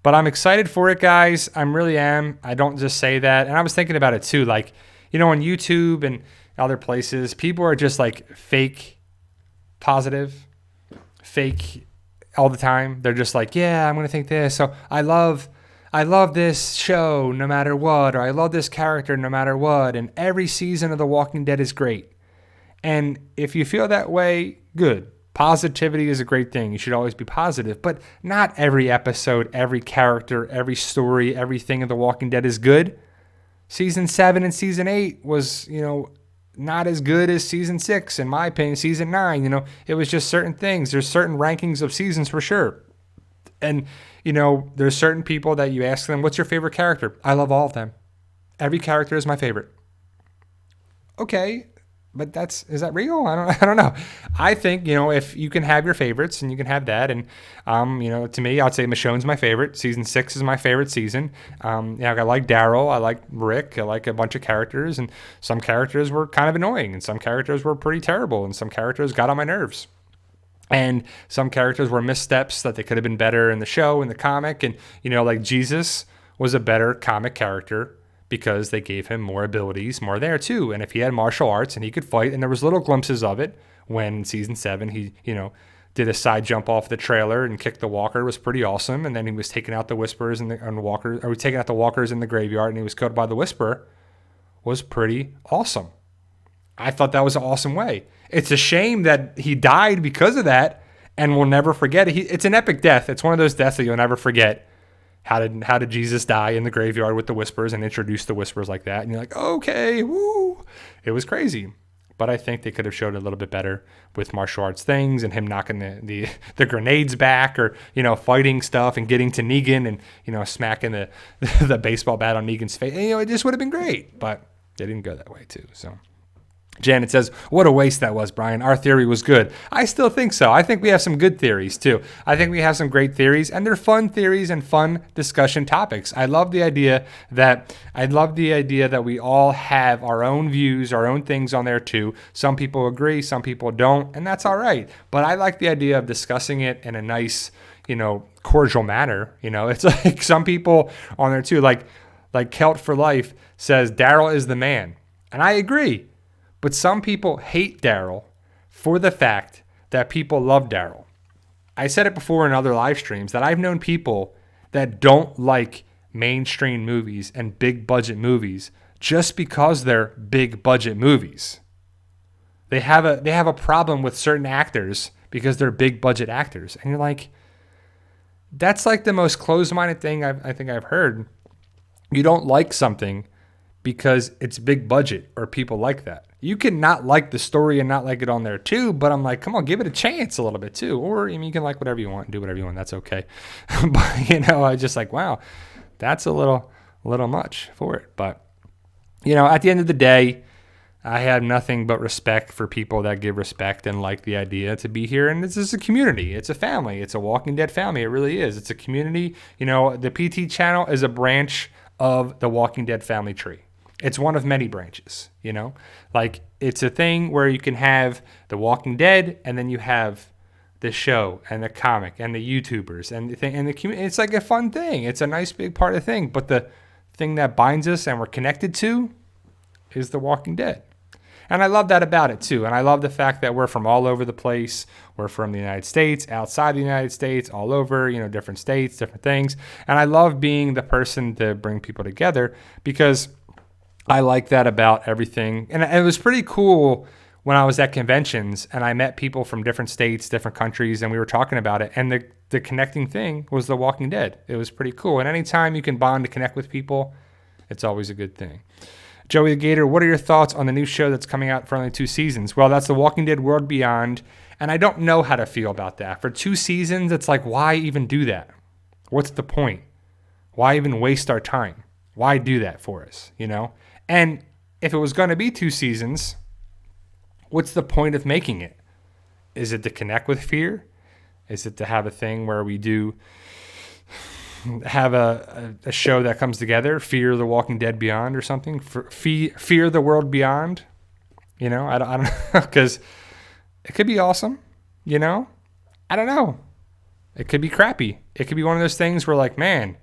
but I'm excited for it, guys. I really am. I don't just say that. And I was thinking about it too. Like, on YouTube and other places, people are just like fake positive, fake all the time. They're just like, yeah, I'm going to think this. So I love this show no matter what, or I love this character no matter what, and every season of The Walking Dead is great. And if you feel that way, good. Positivity is a great thing. You should always be positive, but not every episode, every character, every story, everything of The Walking Dead is good. Season 7 and Season 8 was, not as good as Season 6, in my opinion. Season 9, it was just certain things. There's certain rankings of seasons for sure. And, there's certain people that you ask them, what's your favorite character? I love all of them. Every character is my favorite. Okay, but is that real? I don't know. I think, if you can have your favorites and you can have that. And, to me, I'd say Michonne's my favorite. Season 6 is my favorite season. I like Daryl. I like Rick. I like a bunch of characters. And some characters were kind of annoying. And some characters were pretty terrible. And some characters got on my nerves. And some characters were missteps that they could have been better in the show, in the comic. And, like Jesus was a better comic character because they gave him more abilities, more there too. And if he had martial arts and he could fight, and there was little glimpses of it when in Season 7 he, did a side jump off the trailer and kicked the walker, was pretty awesome. And then he was taking out the Whisperers and Walkers, or taking out the walkers in the graveyard, and he was killed by the Whisperer, was pretty awesome. I thought that was an awesome way. It's a shame that he died because of that, and we'll never forget it. It's an epic death. It's one of those deaths that you'll never forget. How did Jesus die in the graveyard with the Whispers and introduce the Whispers like that? And you're like, okay, woo. It was crazy. But I think they could have showed it a little bit better with martial arts things and him knocking the grenades back, or, fighting stuff and getting to Negan and, smacking the baseball bat on Negan's face. And, it just would have been great. But they didn't go that way too. So Janet says, what a waste that was, Brian. Our theory was good. I still think so. I think we have some good theories, too. I think we have some great theories, and they're fun theories and fun discussion topics. I love the idea that we all have our own views, our own things on there, too. Some people agree, some people don't, and that's all right. But I like the idea of discussing it in a nice, cordial manner. It's like some people on there, too, like Celt for Life says, Daryl is the man. And I agree. But some people hate Daryl for the fact that people love Daryl. I said it before in other live streams that I've known people that don't like mainstream movies and big budget movies just because they're big budget movies. They have a problem with certain actors because they're big budget actors. And you're like, that's like the most closed-minded thing I think I've heard. You don't like something because it's big budget or people like that. You can not like the story and not like it on there too, but I'm like, come on, give it a chance a little bit too. Or you can like whatever you want and do whatever you want. That's okay. But, I just like, wow, that's a little much for it. But, at the end of the day, I have nothing but respect for people that give respect and like the idea to be here. And this is a community. It's a family. It's a Walking Dead family. It really is. It's a community. The PT channel is a branch of the Walking Dead family tree. It's one of many branches, like it's a thing where you can have the Walking Dead and then you have the show and the comic and the YouTubers and the thing and the community. It's like a fun thing. It's a nice big part of the thing. But the thing that binds us and we're connected to is the Walking Dead. And I love that about it too. And I love the fact that we're from all over the place. We're from the United States, outside the United States, all over, different states, different things. And I love being the person to bring people together because I like that about everything. And it was pretty cool when I was at conventions and I met people from different states, different countries, and we were talking about it. And the connecting thing was The Walking Dead. It was pretty cool. And anytime you can bond to connect with people, it's always a good thing. Joey the Gator, what are your thoughts on the new show that's coming out for only 2 seasons? Well, that's The Walking Dead World Beyond. And I don't know how to feel about that. For 2 seasons, it's like, why even do that? What's the point? Why even waste our time? Why do that for us, And if it was going to be 2 seasons, what's the point of making it? Is it to connect with Fear? Is it to have a thing where we do have a show that comes together, Fear the Walking Dead Beyond or something? Fear the World Beyond? I don't know, because it could be awesome, I don't know. It could be crappy. It could be one of those things where like, man,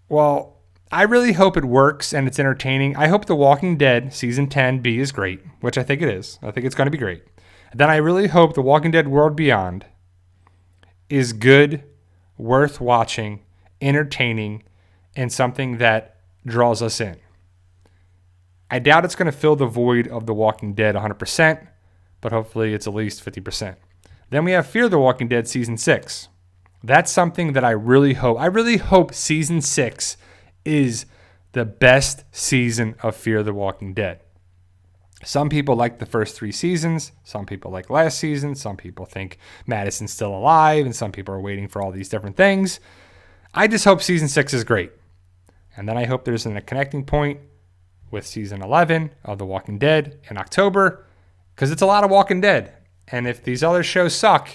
well, I really hope it works and it's entertaining. I hope The Walking Dead Season 10B is great, which I think it is. I think it's going to be great. Then I really hope The Walking Dead World Beyond is good, worth watching, entertaining, and something that draws us in. I doubt it's going to fill the void of The Walking Dead 100%, but hopefully it's at least 50%. Then we have Fear the Walking Dead Season 6. That's something that I really hope. I really hope Season 6 is the best season of Fear the Walking Dead. Some people like the first 3 seasons. Some people like last season. Some people think Madison's still alive. And some people are waiting for all these different things. I just hope Season 6 is great. And then I hope there's a connecting point with Season 11 of The Walking Dead in October. Because it's a lot of Walking Dead. And if these other shows suck,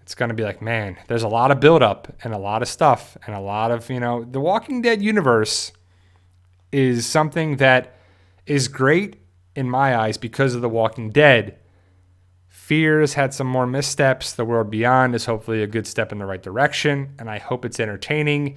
it's going to be like, man, there's a lot of buildup and a lot of stuff and a lot of, the Walking Dead universe is something that is great in my eyes because of The Walking Dead. Fear has had some more missteps. The World Beyond is hopefully a good step in the right direction, and I hope it's entertaining.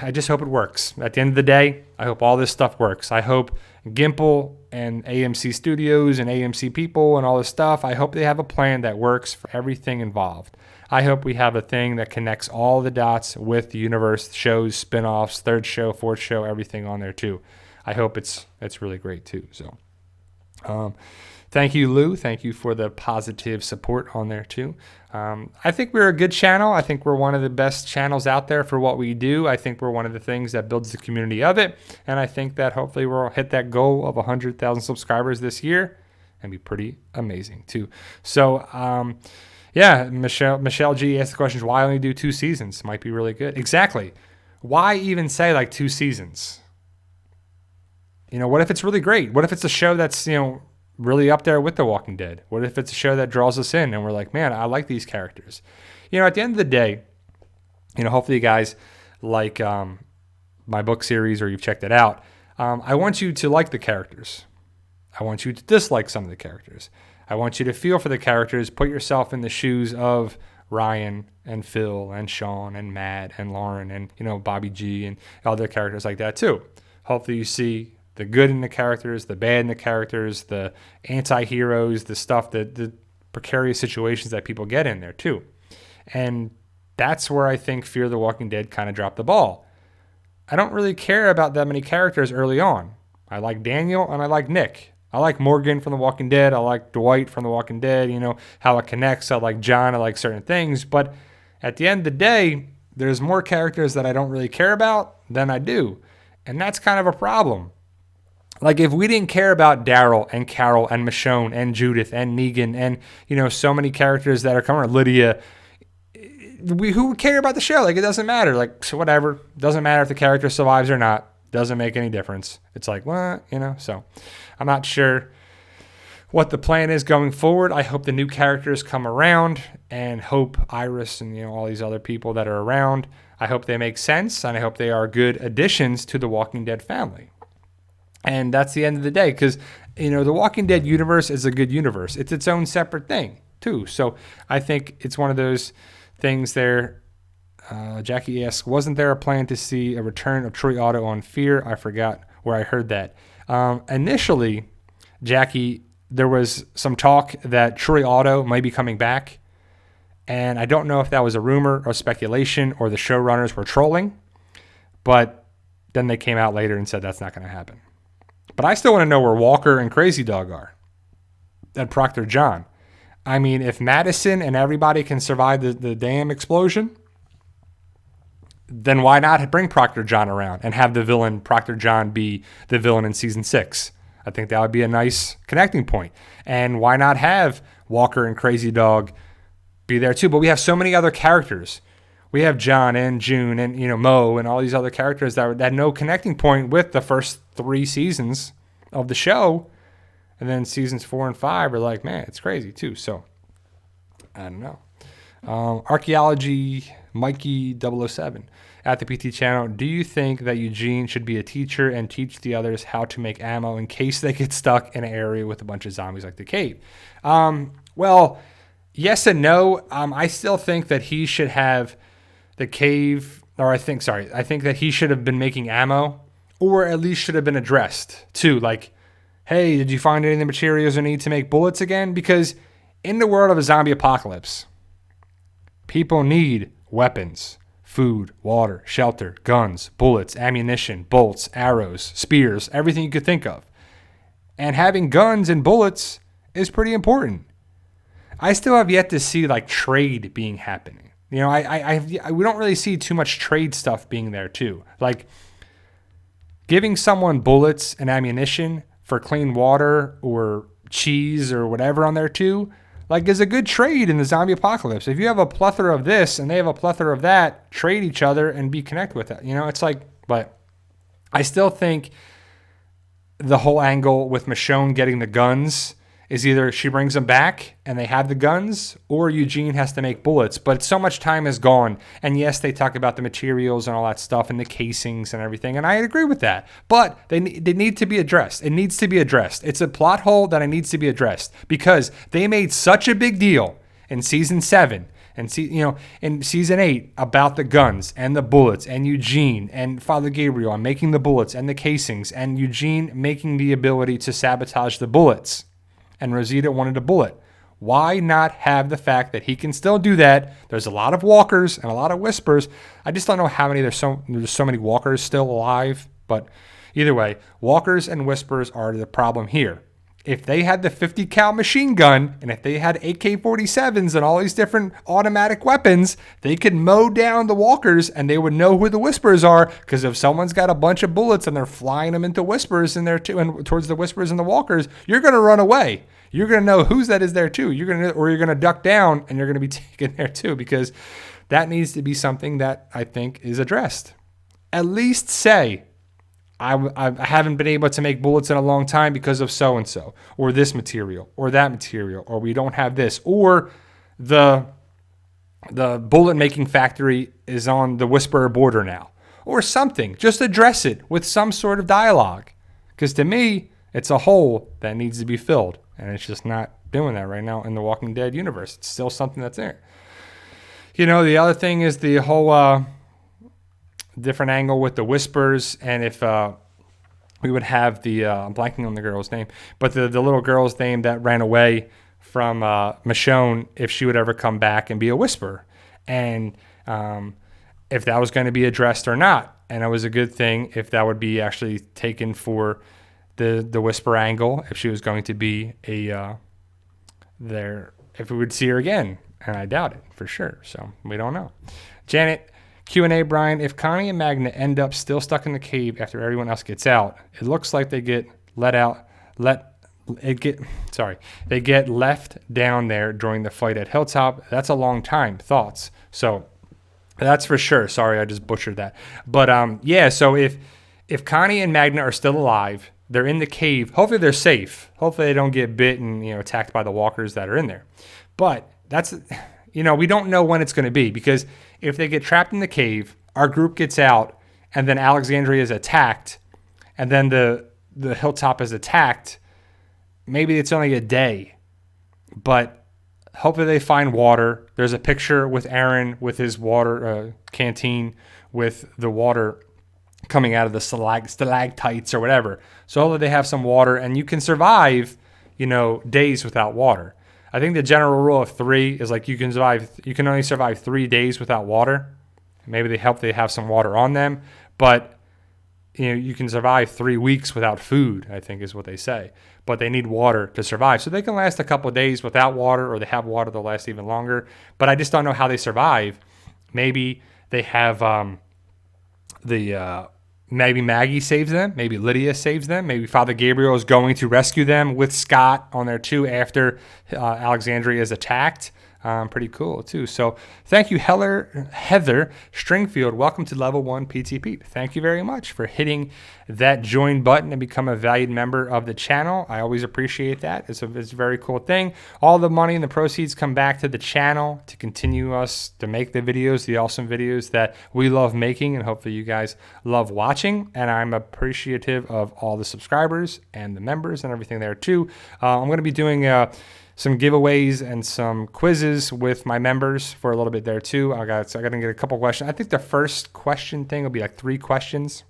I just hope it works. At the end of the day, I hope all this stuff works. I hope Gimple and AMC Studios and AMC people and all this stuff, I hope they have a plan that works for everything involved. I hope we have a thing that connects all the dots with the universe, shows, spin-offs, 3rd show, 4th show, everything on there too. I hope it's really great too. So thank you, Lou. Thank you for the positive support on there too. I think we're a good channel. I think we're one of the best channels out there for what we do. I think we're one of the things that builds the community of it. And I think that hopefully we'll hit that goal of 100,000 subscribers this year and be pretty amazing too. So, yeah, Michelle G asked the questions, why only do 2 seasons? Might be really good. Exactly. Why even say like 2 seasons? What if it's really great? What if it's a show that's, really up there with The Walking Dead? What if it's a show that draws us in and we're like, man, I like these characters? At the end of the day, hopefully you guys like my book series or you've checked it out. I want you to like the characters. I want you to dislike some of the characters. I want you to feel for the characters, put yourself in the shoes of Ryan and Phil and Sean and Matt and Lauren and, Bobby G and other characters like that too. Hopefully you see the good in the characters, the bad in the characters, the anti-heroes, the stuff, the precarious situations that people get in there too. And that's where I think Fear the Walking Dead kind of dropped the ball. I don't really care about that many characters early on. I like Daniel and I like Nick. I like Morgan from The Walking Dead. I like Dwight from The Walking Dead, how it connects. I like John. I like certain things. But at the end of the day, there's more characters that I don't really care about than I do. And that's kind of a problem. Like if we didn't care about Daryl and Carol and Michonne and Judith and Negan and, so many characters that are coming, Lydia, who would care about the show? Like it doesn't matter. Like, so whatever. Doesn't matter if the character survives or not. Doesn't make any difference. It's like, what? So I'm not sure what the plan is going forward. I hope the new characters come around and hope Iris and, all these other people that are around, I hope they make sense and I hope they are good additions to the Walking Dead family. And that's the end of the day because, the Walking Dead universe is a good universe. It's its own separate thing too. So I think it's one of those things there. Jackie asks, wasn't there a plan to see a return of Troy Otto on Fear? I forgot where I heard that. Initially, Jackie, there was some talk that Troy Otto might be coming back. And I don't know if that was a rumor or speculation or the showrunners were trolling. But then they came out later and said that's not going to happen. But I still want to know where Walker and Crazy Dog are. And Proctor John. I mean, if Madison and everybody can survive the damn explosion, then why not bring Proctor John around and have the villain, Proctor John, be the villain in season 6? I think that would be a nice connecting point. And why not have Walker and Crazy Dog be there too? But we have so many other characters. We have John and June and, Mo and all these other characters that had no connecting point with the first 3 seasons of the show. And then seasons 4 and 5 are like, man, it's crazy too. So, I don't know. Archaeology Mikey 007 at the PT channel. Do you think that Eugene should be a teacher and teach the others how to make ammo in case they get stuck in an area with a bunch of zombies like the cave? Well, yes and no. I still think that he should have the cave, or I think that he should have been making ammo, or at least should have been addressed too. Like, hey, did you find any of the materials you need to make bullets again? Because in the world of a zombie apocalypse, people need weapons, food, water, shelter, guns, bullets, ammunition, bolts, arrows, spears, everything you could think of. And having guns and bullets is pretty important. I still have yet to see like trade being happening. We don't really see too much trade stuff being there too. Like giving someone bullets and ammunition for clean water or cheese or whatever on there too, like is a good trade in the zombie apocalypse. If you have a plethora of this and they have a plethora of that, trade each other and be connect with it. It's like, but I still think the whole angle with Michonne getting the guns is either she brings them back and they have the guns, or Eugene has to make bullets. But so much time has gone. And yes, they talk about the materials and all that stuff and the casings and everything. And I agree with that. But they need to be addressed. It needs to be addressed. It's a plot hole that it needs to be addressed because they made such a big deal in season 7 and in season 8 about the guns and the bullets and Eugene and Father Gabriel and making the bullets and the casings and Eugene making the ability to sabotage the bullets. And Rosita wanted a bullet. Why not have the fact that he can still do that? There's a lot of walkers and a lot of whispers. I just don't know how many. There's so many walkers still alive. But either way, walkers and whispers are the problem here. If they had the 50 cal machine gun and if they had AK-47s and all these different automatic weapons, they could mow down the walkers and they would know who the whispers are. Because if someone's got a bunch of bullets and they're flying them into whispers in there too, and towards the whispers and the walkers, you're going to run away. You're going to know whose that is there too. You're going to duck down and you're going to be taken there too, because that needs to be something that I think is addressed. At least say, I haven't been able to make bullets in a long time because of so-and-so, or this material, or that material, or we don't have this, or the bullet making factory is on the Whisperer border now, or something. Just address it with some sort of dialogue. Because to me, it's a hole that needs to be filled. And it's just not doing that right now in the Walking Dead universe. It's still something that's there. You know, the other thing is the whole different angle with the Whispers. And if we would have the, I'm blanking on the girl's name, but the little girl's name that ran away from Michonne, if she would ever come back and be a Whisperer. And if that was going to be addressed or not. And it was a good thing if that would be actually taken for the Whisper angle, if she was going to be if we would see her again. And I doubt it for sure. So we don't know. Janet, Q&A, Brian, if Connie and Magna end up still stuck in the cave after everyone else gets out, it looks like they get they get left down there during the fight at Hilltop. That's a long time. Thoughts? So that's for sure. Sorry, I just butchered that. But yeah, so if Connie and Magna are still alive, they're in the cave. Hopefully they're safe. Hopefully they don't get bit and attacked by the walkers that are in there. But that's we don't know when it's going to be, because if they get trapped in the cave, our group gets out, and then Alexandria is attacked, and then the Hilltop is attacked. Maybe it's only a day, but hopefully they find water. There's a picture with Aaron with his water canteen with the water coming out of the stalactites or whatever. So hopefully they have some water, and you can survive, days without water. I think the general rule of 3 is like you can only survive 3 days without water. Maybe they have some water on them, but you can survive 3 weeks without food, I think is what they say. But they need water to survive. So they can last a couple of days without water, or they have water that'll last even longer. But I just don't know how they survive. Maybe they have maybe Maggie saves them. Maybe Lydia saves them. Maybe Father Gabriel is going to rescue them with Scott on there too after Alexandria is attacked. Pretty cool too. So thank you, Heather Stringfield. Welcome to Level 1 PTP. Thank you very much for hitting that join button and become a valued member of the channel. I always appreciate that. It's a very cool thing. All the money and the proceeds come back to the channel to continue us to make the videos, the awesome videos that we love making, and hopefully you guys love watching. And I'm appreciative of all the subscribers and the members and everything there too. I'm going to be doing some giveaways and some quizzes with my members for a little bit there too. I got to get a couple questions. I think the first question thing will be like 3 questions.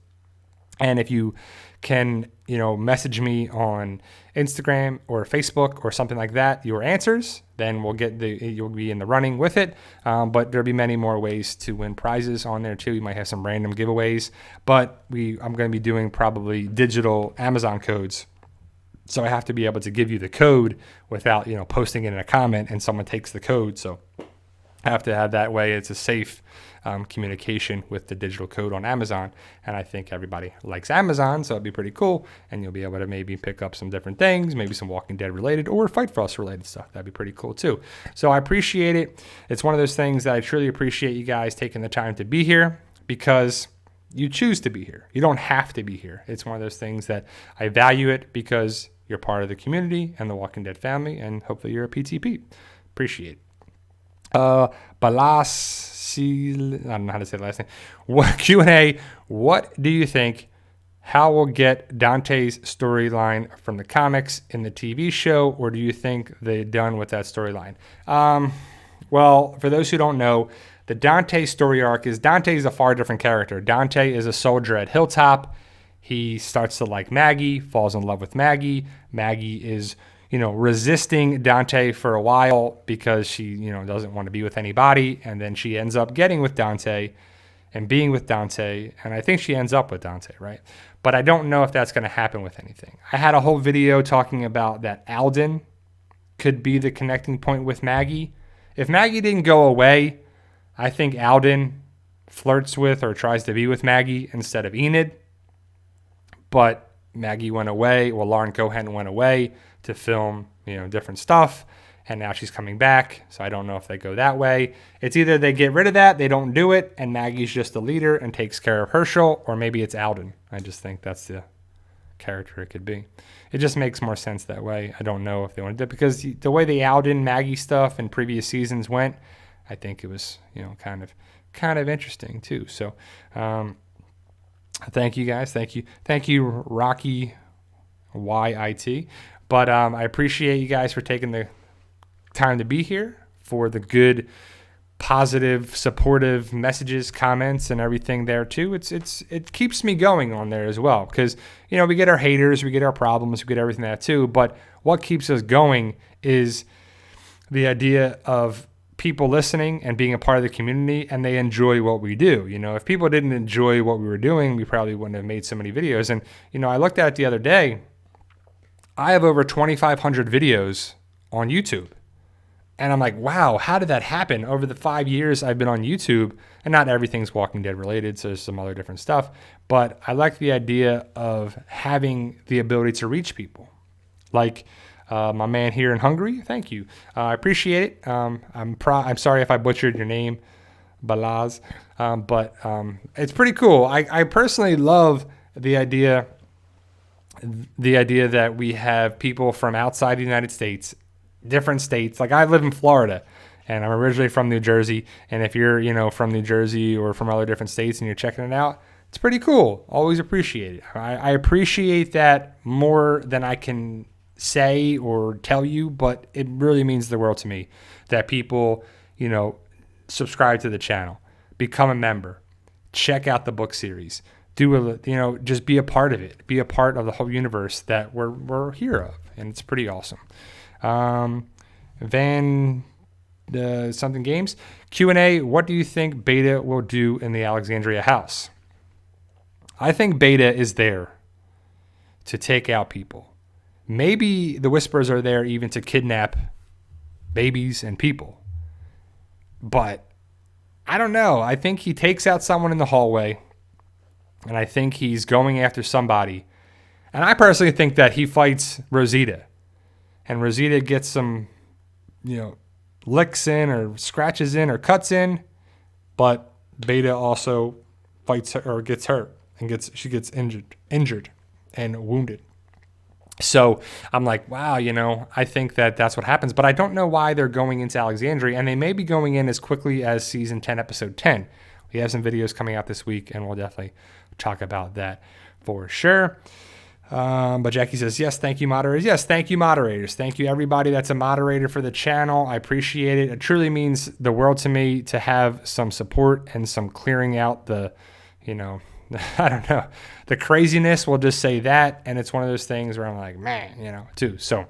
And if you can, message me on Instagram or Facebook or something like that, your answers, then you'll be in the running with it. But there'll be many more ways to win prizes on there too. You might have some random giveaways, but I'm going to be doing probably digital Amazon codes. So I have to be able to give you the code without, posting it in a comment and someone takes the code. So I have to have that way. It's a safe communication with the digital code on Amazon. And I think everybody likes Amazon, so it'd be pretty cool. And you'll be able to maybe pick up some different things, maybe some Walking Dead related or Fight for Us related stuff. That'd be pretty cool too. So I appreciate it. It's one of those things that I truly appreciate you guys taking the time to be here, because you choose to be here. You don't have to be here. It's one of those things that I value it because you're part of the community and the Walking Dead family, and hopefully you're a PTP. Appreciate it. Balasi, I don't know how to say the last name. Q&A, what do you think Hal will get Dante's storyline from the comics in the TV show, or do you think they're done with that storyline? Well, for those who don't know, the Dante story arc is Dante's a far different character. Dante is a soldier at Hilltop. He starts to like Maggie, falls in love with Maggie. Maggie is, resisting Dante for a while because she, doesn't want to be with anybody. And then she ends up getting with Dante and being with Dante. And I think she ends up with Dante, right? But I don't know if that's going to happen with anything. I had a whole video talking about that Alden could be the connecting point with Maggie. If Maggie didn't go away, I think Alden flirts with or tries to be with Maggie instead of Enid. But Maggie went away. Well, Lauren Cohan went away to film, different stuff. and now she's coming back. So I don't know if they go that way. It's either they get rid of that, they don't do it, and Maggie's just a leader and takes care of Herschel, or maybe it's Alden. I just think that's the character it could be. It just makes more sense that way. I don't know if they want to do it, because the way the Alden Maggie stuff in previous seasons went, I think it was, kind of interesting too. So thank you guys. Thank you, Rocky YIT. But I appreciate you guys for taking the time to be here, for the good, positive, supportive messages, comments, and everything there too. It keeps me going on there as well, because we get our haters, we get our problems, we get everything that too. But what keeps us going is the idea of people listening and being a part of the community, and they enjoy what we do. If people didn't enjoy what we were doing, we probably wouldn't have made so many videos. And I looked at it the other day. I have over 2,500 videos on YouTube. And I'm like, wow, how did that happen? Over the 5 years I've been on YouTube, and not everything's Walking Dead related, so there's some other different stuff. But I like the idea of having the ability to reach people. Like my man here in Hungary, thank you. I appreciate it. I'm sorry if I butchered your name, Balaz. But it's pretty cool. I personally love the idea that we have people from outside the United States, different states. Like, I live in Florida, and I'm originally from New Jersey. And if you're, from New Jersey or from other different states and you're checking it out, it's pretty cool. Always appreciate it. I appreciate that more than I can say or tell you, but it really means the world to me that people, subscribe to the channel, become a member, check out the book series, just be a part of it, be a part of the whole universe that we're here of, and it's pretty awesome. Something Games Q&A. What do you think Beta will do in the Alexandria house? I think Beta is there to take out people. Maybe the Whisperers are there even to kidnap babies and people. But I don't know. I think he takes out someone in the hallway, and I think he's going after somebody. And I personally think that he fights Rosita. And Rosita gets some, licks in or scratches in or cuts in. But Beta also fights her or gets hurt, and she gets injured and wounded. So I'm like, wow, I think that that's what happens. But I don't know why they're going into Alexandria, and they may be going in as quickly as season 10, episode 10. We have some videos coming out this week, and we'll definitely talk about that for sure. But Jackie says, yes, thank you, moderators. Yes, thank you, moderators. Thank you, everybody that's a moderator for the channel. I appreciate it. It truly means the world to me to have some support and some clearing out the, I don't know, the craziness. We'll just say that. And it's one of those things where I'm like, man, too. So,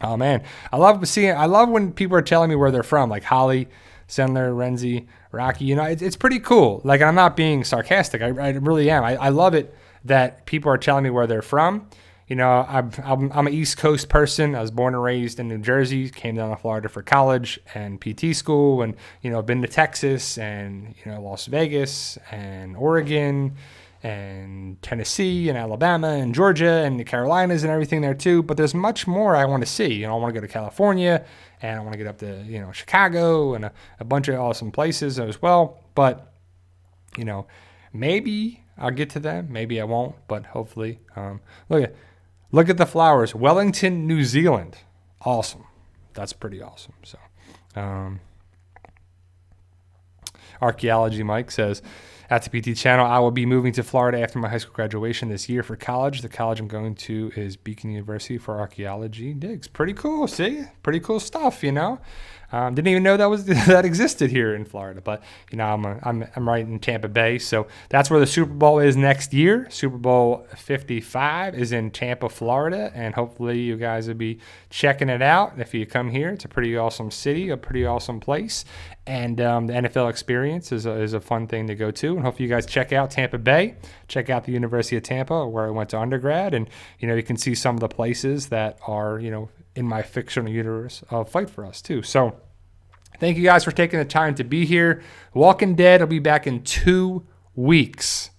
oh man, I love when people are telling me where they're from, like Holly, Sendler, Renzi, Rocky. It's pretty cool. Like, I'm not being sarcastic. I really am. I love it that people are telling me where they're from. I'm an East Coast person. I was born and raised in New Jersey, came down to Florida for college and PT school, and, been to Texas and, Las Vegas and Oregon and Tennessee and Alabama and Georgia and the Carolinas and everything there too. But there's much more I want to see. I want to go to California, and I want to get up to, Chicago and a bunch of awesome places as well. But, maybe I'll get to them. Maybe I won't, but hopefully. Look at the flowers. Wellington, New Zealand. Awesome. That's pretty awesome. So, Archaeology Mike says, at the PT channel, I will be moving to Florida after my high school graduation this year for college. The college I'm going to is Beacon University for archaeology digs. Pretty cool. See? Pretty cool stuff, Didn't even know that existed here in Florida, but I'm right in Tampa Bay, so that's where the Super Bowl is next year. Super Bowl 55 is in Tampa, Florida, and hopefully you guys will be checking it out. If you come here, it's a pretty awesome city, a pretty awesome place, and the NFL experience is a fun thing to go to. And hopefully you guys check out Tampa Bay, check out the University of Tampa, where I went to undergrad, and you can see some of the places that are in my fictional universe of Fight for Us too. So thank you guys for taking the time to be here. Walking Dead will be back in 2 weeks.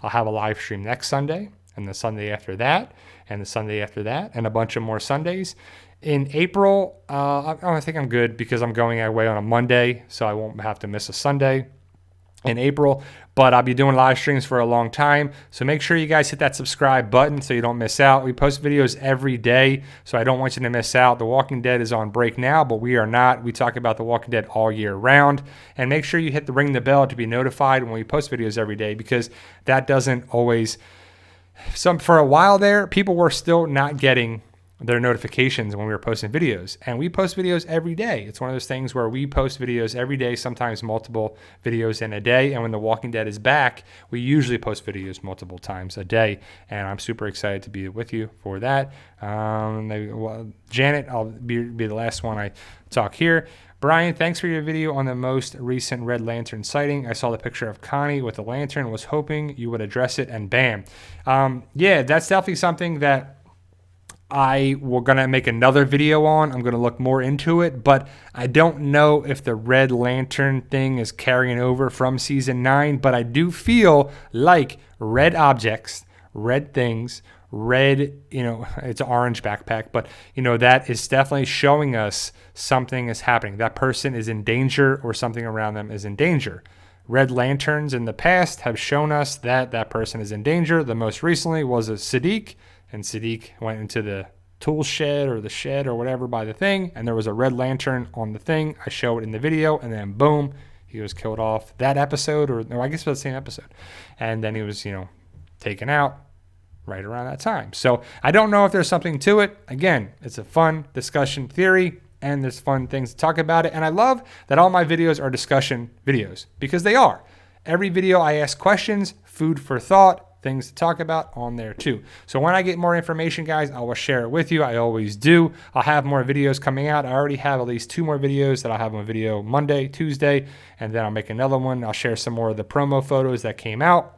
I'll have a live stream next Sunday, and the Sunday after that, and the Sunday after that, and a bunch of more Sundays. In April, I think I'm good because I'm going away on a Monday, so I won't have to miss a Sunday in April, but I'll be doing live streams for a long time. So make sure you guys hit that subscribe button so you don't miss out. We post videos every day, so I don't want you to miss out. The Walking Dead is on break now, but we are not. We talk about The Walking Dead all year round. And make sure you hit the ring the bell to be notified when we post videos every day, because that doesn't always... for a while there, people were still not getting their notifications when we were posting videos, and we post videos every day. It's one of those things where we post videos every day, sometimes multiple videos in a day. And when The Walking Dead is back, we usually post videos multiple times a day, and I'm super excited to be with you for that. Janet, I'll be the last one I talk here. Brian, thanks for your video on the most recent Red Lantern sighting. I saw the picture of Connie with the lantern, was hoping you would address it, and bam. Yeah, that's definitely something that we're going to make another video on. I'm going to look more into it, but I don't know if the Red Lantern thing is carrying over from season 9, but I do feel like red objects, red things, red, it's an orange backpack, but that is definitely showing us something is happening. That person is in danger, or something around them is in danger. Red Lanterns in the past have shown us that that person is in danger. The most recently was a Sadiq, and Sadiq went into the tool shed or the shed or whatever by the thing, and there was a red lantern on the thing. I show it in the video, and then boom, he was killed off that episode, or no, I guess it was the same episode. And then he was, taken out right around that time. So I don't know if there's something to it. Again, it's a fun discussion theory, and there's fun things to talk about it. And I love that all my videos are discussion videos, because they are. Every video I ask questions, food for thought, things to talk about on there too. So when I get more information, guys, I will share it with you. I always do. I'll have more videos coming out. I already have at least 2 more videos that I'll have on video Monday, Tuesday, and then I'll make another one. I'll share some more of the promo photos that came out.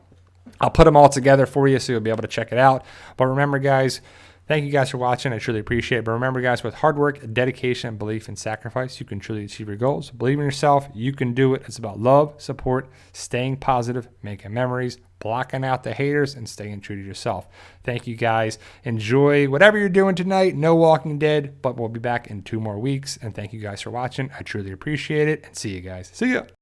I'll put them all together for you so you'll be able to check it out. But remember, guys, thank you guys for watching. I truly appreciate it. But remember, guys, with hard work, dedication, belief, and sacrifice, you can truly achieve your goals. Believe in yourself. You can do it. It's about love, support, staying positive, making memories, blocking out the haters, and staying true to yourself. Thank you, guys. Enjoy whatever you're doing tonight. No Walking Dead, but we'll be back in 2 more weeks. And thank you guys for watching. I truly appreciate it. And see you guys. See ya.